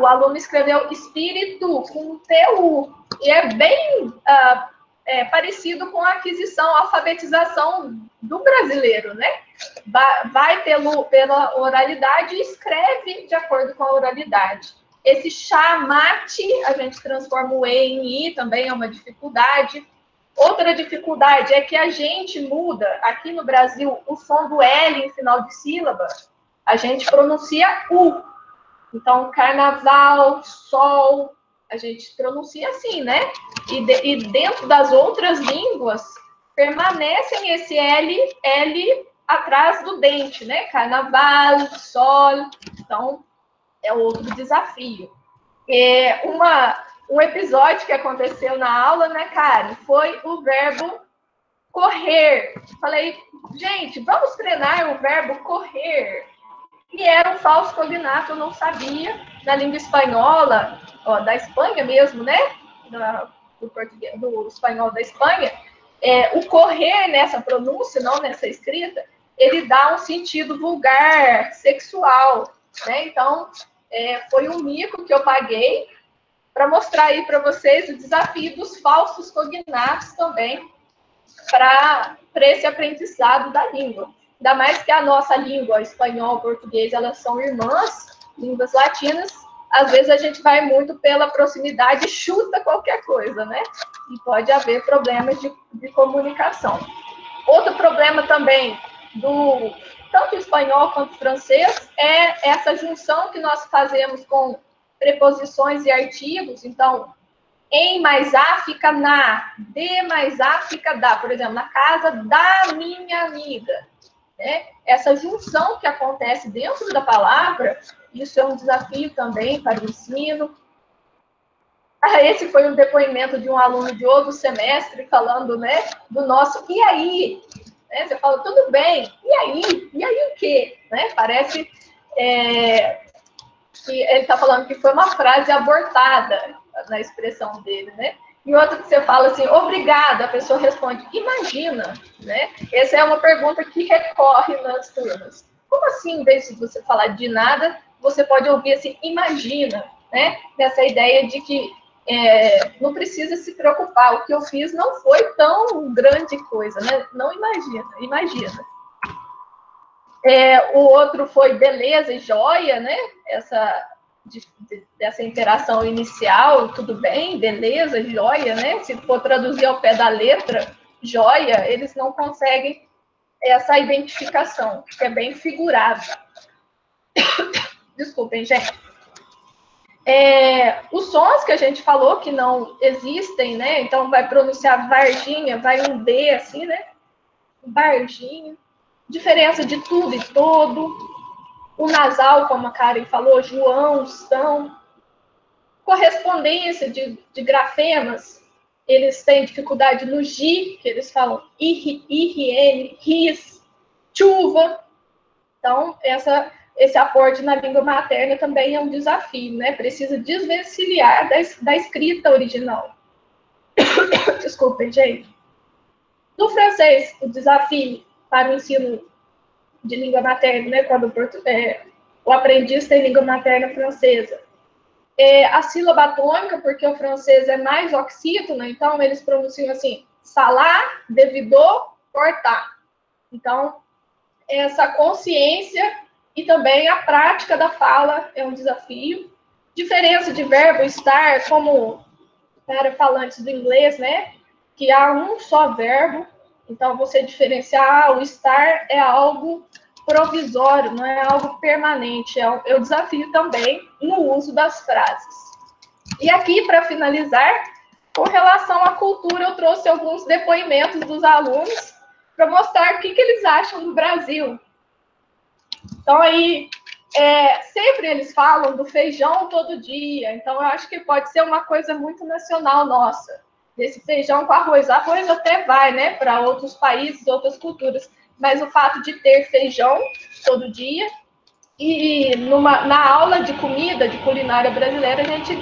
o aluno escreveu espírito com TU. e é bem parecido com a aquisição, a alfabetização do brasileiro, né? Vai pela oralidade e escreve de acordo com a oralidade. Esse chamate, a gente transforma o E em I, também é uma dificuldade. Outra dificuldade é que a gente muda, aqui no Brasil, o som do L em final de sílaba, a gente pronuncia U. Então, carnaval, sol, a gente pronuncia assim, né? E dentro das outras línguas, permanecem esse L atrás do dente, né? Carnaval, sol. Então, é outro desafio. Um episódio que aconteceu na aula, né, Karen, foi o verbo correr. Falei, gente, vamos treinar o verbo correr. E era um falso cognato, eu não sabia. Na língua espanhola, da Espanha mesmo, né? Do espanhol da Espanha, o correr nessa pronúncia, não nessa escrita, ele dá um sentido vulgar, sexual, né? Então, foi um mico que eu paguei para mostrar aí para vocês o desafio dos falsos cognatos também para esse aprendizado da língua. Ainda mais que a nossa língua, espanhol, português, elas são irmãs, línguas latinas. Às vezes a gente vai muito pela proximidade e chuta qualquer coisa, né? E pode haver problemas de comunicação. Outro problema também do tanto espanhol quanto francês é essa junção que nós fazemos com preposições e artigos. Então, em mais A fica na, de mais A fica da. Por exemplo, na casa da minha amiga. Né? Essa junção que acontece dentro da palavra, isso é um desafio também para o ensino. Esse foi um depoimento de um aluno de outro semestre falando, né, do nosso e aí? Né? Você fala, tudo bem, e aí? E aí o quê? Né? Parece que ele está falando que foi uma frase abortada na expressão dele, né? E outro que você fala assim, obrigada, a pessoa responde, imagina, né? Essa é uma pergunta que recorre nas turmas. Como assim, em vez de você falar de nada, você pode ouvir assim, imagina, né? Nessa ideia de que não precisa se preocupar, o que eu fiz não foi tão grande coisa, né? Não imagina, imagina. O outro foi beleza e joia, né? Dessa interação inicial, tudo bem, beleza, joia, né? Se for traduzir ao pé da letra, joia, eles não conseguem essa identificação, que é bem figurada. Desculpem, gente. Os sons que a gente falou que não existem, né? Então, vai pronunciar Varginha, vai um D assim, né? Varginha. Diferença de tudo e todo. O nasal, como a Karen falou, João, São. Correspondência de grafemas, eles têm dificuldade no G, que eles falam IRN, RIS, chuva. Então, esse aporte na língua materna também é um desafio, né? Precisa desvencilhar da escrita original. Desculpem, gente. No francês, o desafio para o ensino de língua materna, né? Quando o aprendiz tem língua materna francesa. A sílaba tônica, porque o francês é mais oxítono, então eles pronunciam assim, salar, devidou, cortar. Então, essa consciência e também a prática da fala é um desafio. Diferença de verbo estar, como para falantes do inglês, né? Que há um só verbo, então você diferenciar o estar é algo provisório, não é algo permanente, é o desafio também no uso das frases. E aqui, para finalizar, com relação à cultura, eu trouxe alguns depoimentos dos alunos para mostrar o que eles acham do Brasil. Então, aí, sempre eles falam do feijão todo dia, então eu acho que pode ser uma coisa muito nacional nossa, desse feijão com arroz. Arroz até vai, né, para outros países, outras culturas, mas o fato de ter feijão todo dia, e na aula de comida, de culinária brasileira, a gente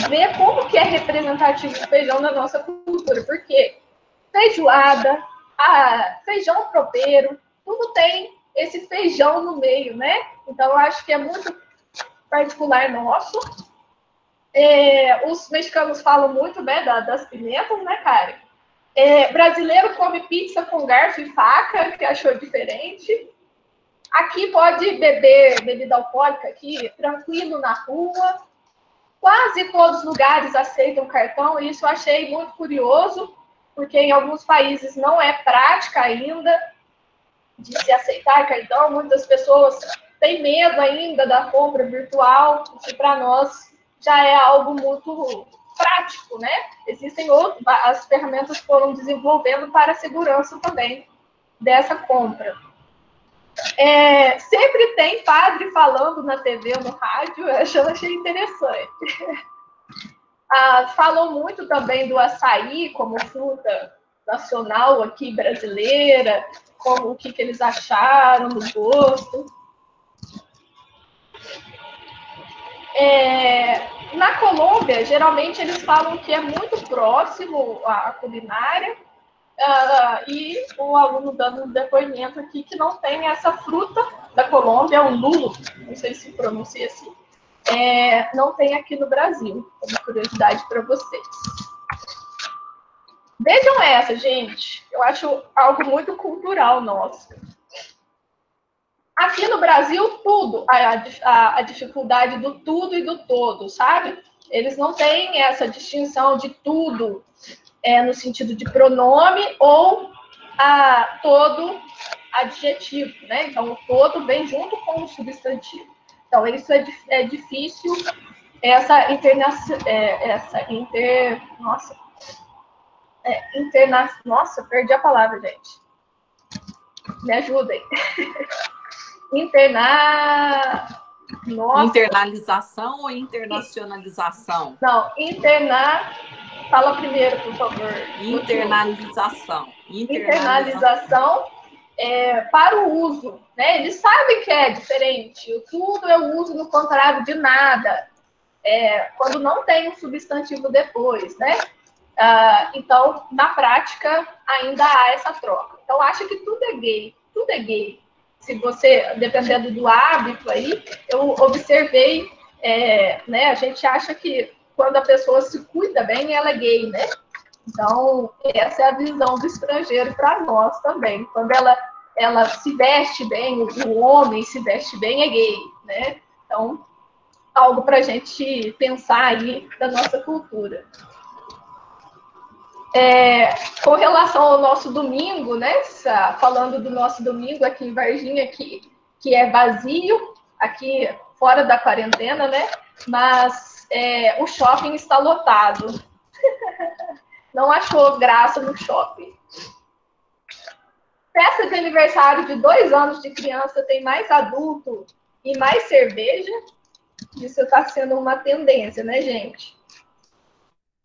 vê como que é representativo o feijão na nossa cultura, porque feijoada, feijão tropeiro, tudo tem esse feijão no meio, né? Então, eu acho que é muito particular nosso. Os mexicanos falam muito, né, das pimentas, né, Karen? Brasileiro come pizza com garfo e faca, que achou diferente. Aqui pode beber bebida alcoólica aqui, tranquilo na rua. Quase todos os lugares aceitam cartão, e isso eu achei muito curioso, porque em alguns países não é prática ainda de se aceitar cartão. Muitas pessoas têm medo ainda da compra virtual, que para nós já é algo muito prático, né? Existem as ferramentas que foram desenvolvendo para a segurança também dessa compra. Sempre tem padre falando na TV ou no rádio, eu achei interessante. Falam muito também do açaí como fruta nacional aqui brasileira, como o que eles acharam do gosto. Na Colômbia, geralmente eles falam que é muito próximo à culinária, e o aluno dando um depoimento aqui que não tem essa fruta da Colômbia, o lulo, não sei se pronuncia assim, não tem aqui no Brasil, como curiosidade para vocês. Vejam essa, gente, eu acho algo muito cultural nosso. Aqui no Brasil, tudo, a dificuldade do tudo e do todo, sabe? Eles não têm essa distinção de tudo no sentido de pronome ou todo adjetivo, né? Então, o todo vem junto com o substantivo. Então, isso é difícil, Nossa, perdi a palavra, gente. Me ajudem. Internalização ou internacionalização? Não, fala primeiro, por favor. Internalização. Internalização para o uso, né? Eles sabem que é diferente. O tudo é o uso no contrário de nada. Quando não tem um substantivo depois, né? Então, na prática, ainda há essa troca. Então, acha que tudo é gay. Tudo é gay. Se você, dependendo do hábito aí, eu observei, né? A gente acha que quando a pessoa se cuida bem, ela é gay, né? Então, essa é a visão do estrangeiro para nós também. Quando ela se veste bem, o homem se veste bem, é gay, né? Então, algo para a gente pensar aí da nossa cultura. Com relação ao nosso domingo, né? Falando do nosso domingo aqui em Varginha, que é vazio, aqui fora da quarentena, né? Mas o shopping está lotado. Não achou graça no shopping. Festa de aniversário de 2 anos de criança tem mais adulto e mais cerveja. Isso está sendo uma tendência, né, gente?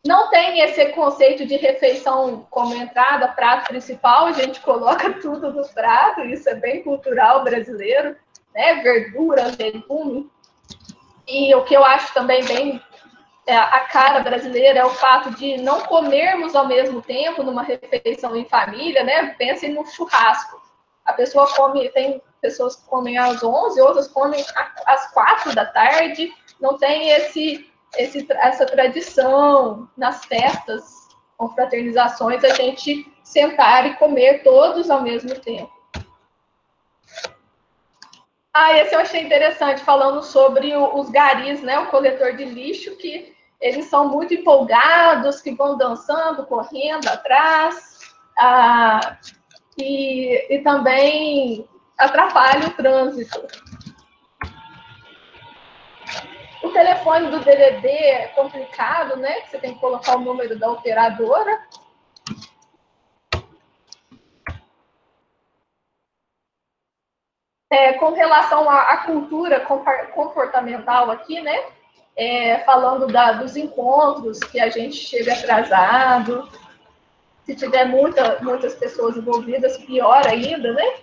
Não tem esse conceito de refeição como entrada, prato principal, a gente coloca tudo no prato, isso é bem cultural brasileiro, né? Verdura, legume. E o que eu acho também bem a cara brasileira é o fato de não comermos ao mesmo tempo numa refeição em família, né? Pensem no churrasco. A pessoa come, tem pessoas que comem às 11, outras comem às 4 da tarde. Não tem essa tradição nas festas, confraternizações, a gente sentar e comer todos ao mesmo tempo. Esse eu achei interessante, falando sobre os garis, né? O coletor de lixo, que eles são muito empolgados, que vão dançando, correndo atrás, e também atrapalha o trânsito. O telefone do DDD é complicado, né? Você tem que colocar o número da operadora. Com relação à cultura comportamental aqui, né? Falando dos encontros, que a gente chega atrasado. Se tiver muitas pessoas envolvidas, pior ainda, né?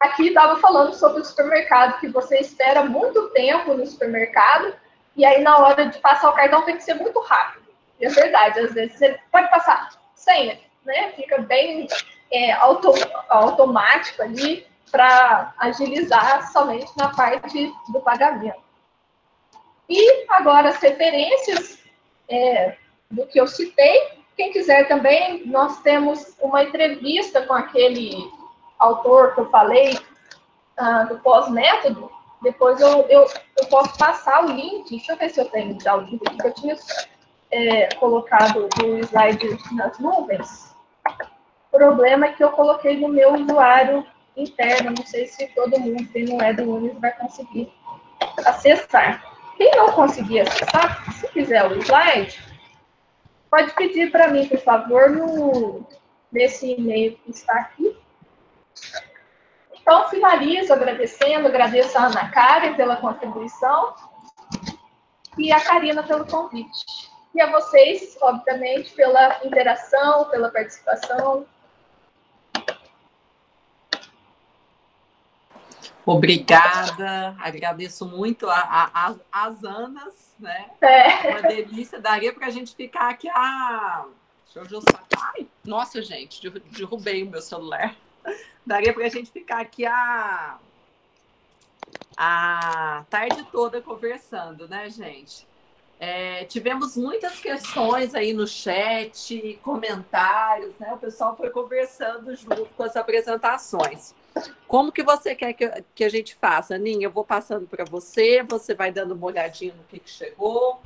Aqui estava falando sobre o supermercado, que você espera muito tempo no supermercado, e aí na hora de passar o cartão tem que ser muito rápido. E é verdade, às vezes você pode passar sem, né? Fica bem automático ali para agilizar somente na parte do pagamento. E agora as referências do que eu citei. Quem quiser também, nós temos uma entrevista com aquele autor que eu falei, do pós-método. Depois eu posso passar o link. Deixa eu ver se eu tenho já o link aqui, que eu tinha colocado o slide nas nuvens. O problema é que eu coloquei no meu usuário interno. Não sei se todo mundo que não é do Unis vai conseguir acessar. Quem não conseguir acessar, se quiser o slide, pode pedir para mim, por favor, nesse e-mail que está aqui. Então, finalizo agradecendo, agradeço a Ana Karen pela contribuição e a Karina pelo convite. E a vocês, obviamente, pela interação, pela participação. Obrigada, agradeço muito as Anas, né? Uma delícia, daria para a gente ficar aqui. Deixa eu ai, nossa, gente, derrubei o meu celular. Daria para a gente ficar aqui a tarde toda conversando, né, gente? Tivemos muitas questões aí no chat, comentários, né? O pessoal foi conversando junto com as apresentações. Como que você quer que a gente faça, Aninha? Eu vou passando para você, você vai dando uma olhadinha no que chegou.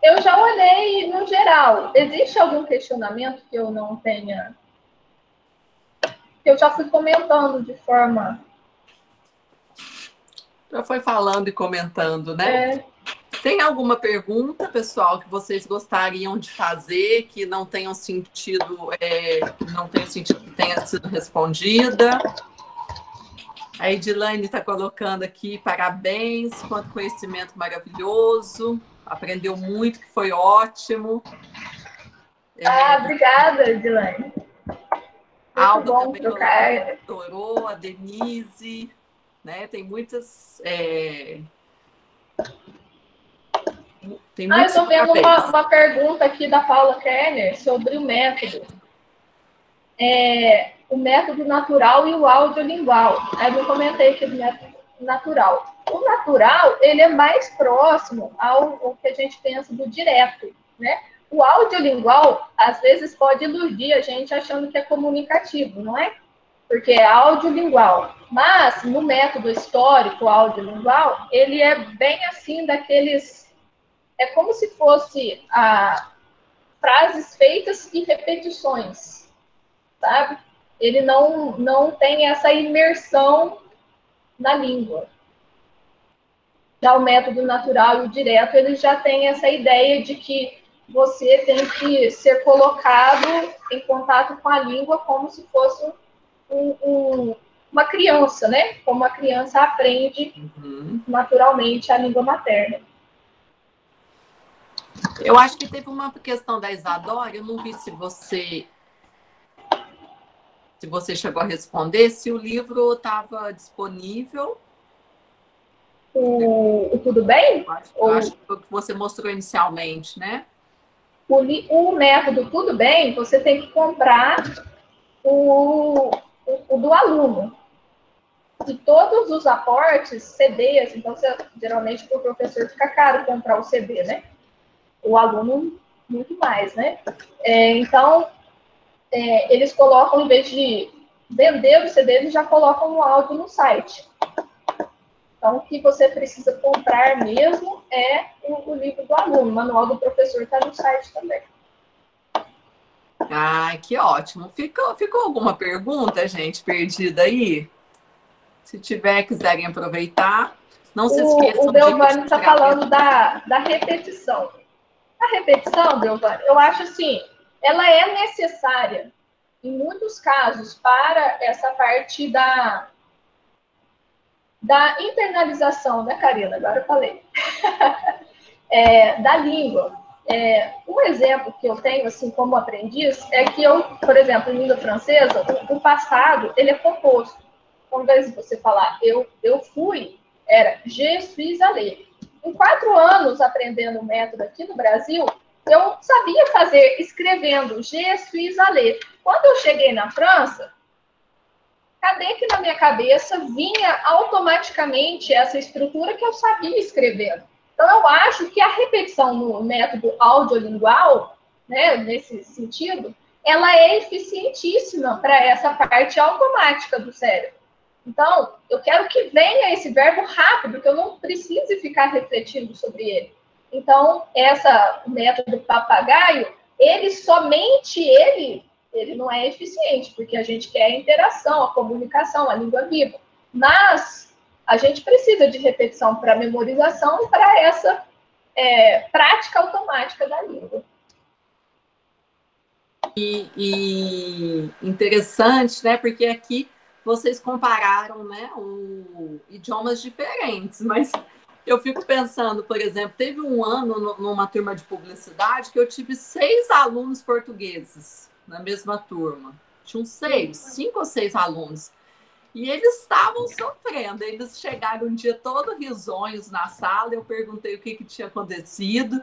Eu já olhei no geral. Existe algum questionamento que eu não tenha? Eu já fui comentando de forma... Já foi falando e comentando, né? Tem alguma pergunta, pessoal, que vocês gostariam de fazer, que não tenham sentido, que tenha sido respondida? A Edilane está colocando aqui, parabéns, quanto conhecimento maravilhoso, aprendeu muito, que foi ótimo. Obrigada, Edilane. A Alda também adorou, a Denise, né? Tem muitas... Tem eu estou vendo uma pergunta aqui da Paula Kerner sobre o método. O método natural e o audiolingual. Aí eu comentei aqui do método natural. O natural, ele é mais próximo ao que a gente pensa do direto, né? O audiolingual, às vezes, pode iludir a gente achando que é comunicativo, não é? Porque é audiolingual. Mas, no método histórico audiolingual, ele é bem assim daqueles... É como se fosse frases feitas e repetições, sabe? Ele não tem essa imersão na língua. Já o método natural e o direto, ele já tem essa ideia de que você tem que ser colocado em contato com a língua como se fosse uma criança, né? Como a criança aprende naturalmente a língua materna. Eu acho que teve uma questão da Isadora, eu não vi se você chegou a responder, se o livro estava disponível. O Tudo Bem? Eu acho que foi o que você mostrou inicialmente, né? O método Tudo Bem, você tem que comprar o do aluno. E todos os aportes, CDs, então geralmente para o professor fica caro comprar o CD, né? O aluno, muito mais, né? Então, eles colocam, em vez de vender o CD, eles já colocam o áudio no site. Então, o que você precisa comprar mesmo é o livro do aluno. O manual do professor está no site também. Que ótimo. Ficou alguma pergunta, gente, perdida aí? Se tiver, quiserem aproveitar, não se esqueçam. O Belvani está falando da repetição. A repetição, Belvani, eu acho assim, ela é necessária, em muitos casos, para essa parte da internalização, né, Karina? Agora eu falei. Da língua. Um exemplo que eu tenho, assim, como aprendiz, é que eu, por exemplo, em língua francesa, o passado, ele é composto. Ao invés de você falar eu fui, era je suis allé. Em 4 anos aprendendo o método aqui no Brasil, eu sabia fazer escrevendo je suis allé. Quando eu cheguei na França, cadê que na minha cabeça vinha automaticamente essa estrutura que eu sabia escrevendo? Então, eu acho que a repetição no método audiolingual, né, nesse sentido, ela é eficientíssima para essa parte automática do cérebro. Então, eu quero que venha esse verbo rápido, que eu não precise ficar refletindo sobre ele. Então, o método papagaio, ele não é eficiente, porque a gente quer a interação, a comunicação, a língua viva. Mas a gente precisa de repetição para memorização e para essa prática automática da língua. E interessante, né? Porque aqui vocês compararam, né, idiomas diferentes, mas eu fico pensando, por exemplo, teve um ano numa turma de publicidade que eu tive 6 alunos portugueses na mesma turma. Tinham 5 ou 6 alunos. E eles estavam sofrendo. Eles chegaram um dia todo risonhos na sala. Eu perguntei o que tinha acontecido.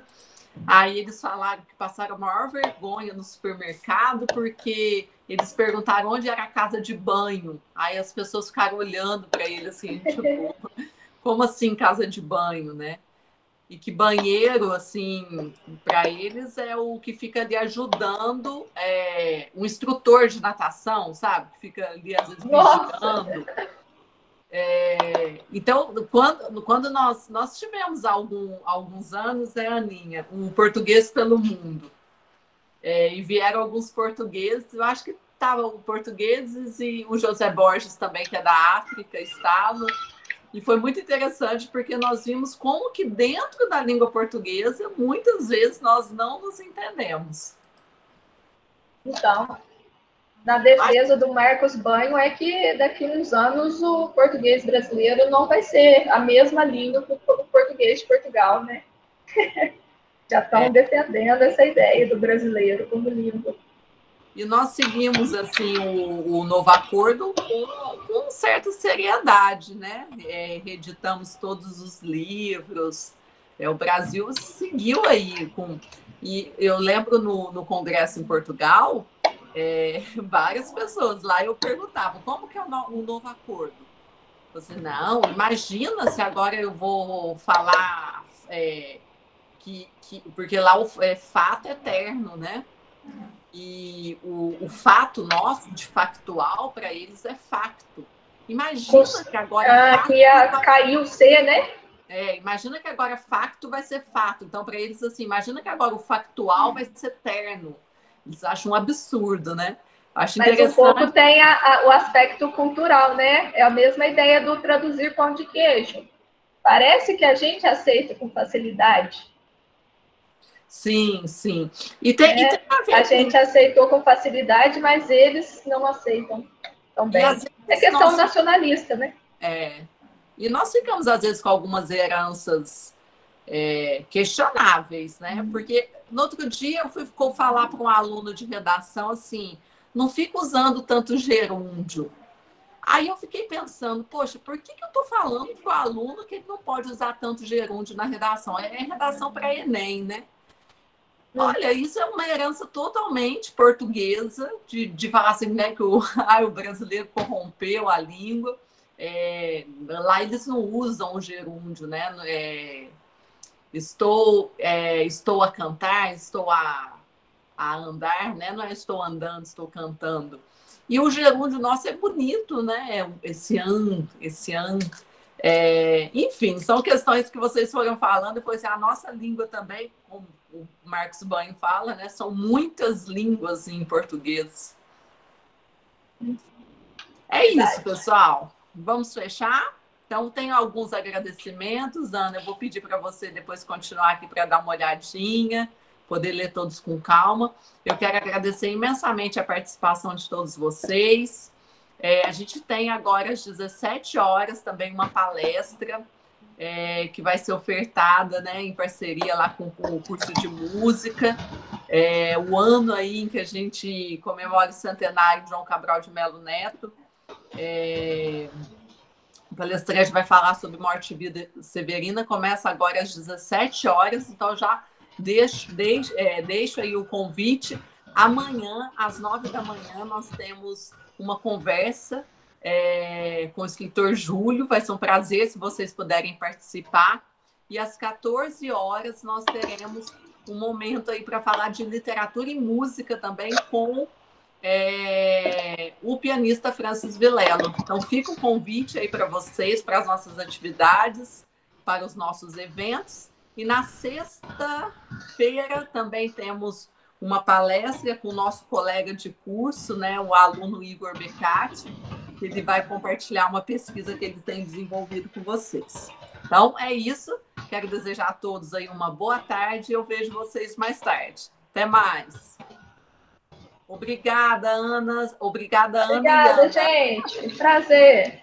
Aí eles falaram que passaram a maior vergonha no supermercado porque eles perguntaram onde era a casa de banho. Aí as pessoas ficaram olhando para ele assim, tipo, como assim casa de banho, né? E que banheiro, assim, para eles é o que fica ali ajudando um instrutor de natação, sabe? Que fica ali às vezes vigiando. Então, quando nós tivemos alguns anos, né, Aninha, um português pelo mundo, e vieram alguns portugueses, eu acho que estavam portugueses e o José Borges também, que é da África, estava, e foi muito interessante porque nós vimos como que dentro da língua portuguesa, muitas vezes nós não nos entendemos. Então, na defesa do Marcos Banho é que daqui a uns anos o português brasileiro não vai ser a mesma língua que o português de Portugal, né? Já estão defendendo essa ideia do brasileiro como língua. E nós seguimos assim o novo acordo com certa seriedade, né? Reeditamos todos os livros. O Brasil seguiu aí com. E eu lembro no Congresso em Portugal, várias pessoas lá eu perguntava como que é o novo acordo. Você não, imagina se agora eu vou falar porque lá é fato eterno, né? E o fato nosso, de factual, para eles é facto. Imagina que agora facto... que caiu o C, né? Imagina que agora facto vai ser fato. Então, para eles, assim, imagina que agora o factual vai ser eterno. Eles acham um absurdo, né? Acho Mas um pouco tem o aspecto cultural, né? É a mesma ideia do traduzir pão de queijo. Parece que a gente aceita com facilidade. Sim, sim. E tem a ver. A gente aceitou com facilidade, mas eles não aceitam também. É questão nacionalista, né? E nós ficamos, às vezes, com algumas heranças questionáveis, né? Porque no outro dia eu fui falar para um aluno de redação assim, não fica usando tanto gerúndio. Aí eu fiquei pensando, poxa, por que eu estou falando para o aluno que ele não pode usar tanto gerúndio na redação? É redação para Enem, né? Olha, isso é uma herança totalmente portuguesa, de falar assim, né, que o brasileiro corrompeu a língua. Lá eles não usam o gerúndio, né? Estou a cantar, estou a andar, né? Não é estou andando, estou cantando. E o gerúndio nosso é bonito, né? Esse an. Enfim, são questões que vocês foram falando. Depois, a nossa língua também, como o Marcos Banho fala, né? São muitas línguas em português. É isso, pessoal. Vamos fechar? Então, tenho alguns agradecimentos, Ana. Eu vou pedir para você depois continuar aqui para dar uma olhadinha, poder ler todos com calma. Eu quero agradecer imensamente a participação de todos vocês. A gente tem agora às 17 horas também uma palestra que vai ser ofertada, né, em parceria lá com o curso de música. O ano aí em que a gente comemora o centenário de João Cabral de Melo Neto. O palestrante vai falar sobre morte e vida severina, começa agora às 17 horas, então já deixo aí o convite. Amanhã, às 9 da manhã, nós temos uma conversa com o escritor Júlio, vai ser um prazer se vocês puderem participar. e às 14 horas nós teremos um momento aí para falar de literatura e música também com o pianista Francis Vilela. Então fica um convite aí para vocês, para as nossas atividades, para os nossos eventos. E na sexta-feira também temos uma palestra com o nosso colega de curso, né, o aluno Igor Becati. Ele vai compartilhar uma pesquisa que ele tem desenvolvido com vocês. Então, é isso. Quero desejar a todos aí uma boa tarde e eu vejo vocês mais tarde. Até mais. Obrigada, Ana. Obrigada, Ana. Obrigada, gente. Prazer.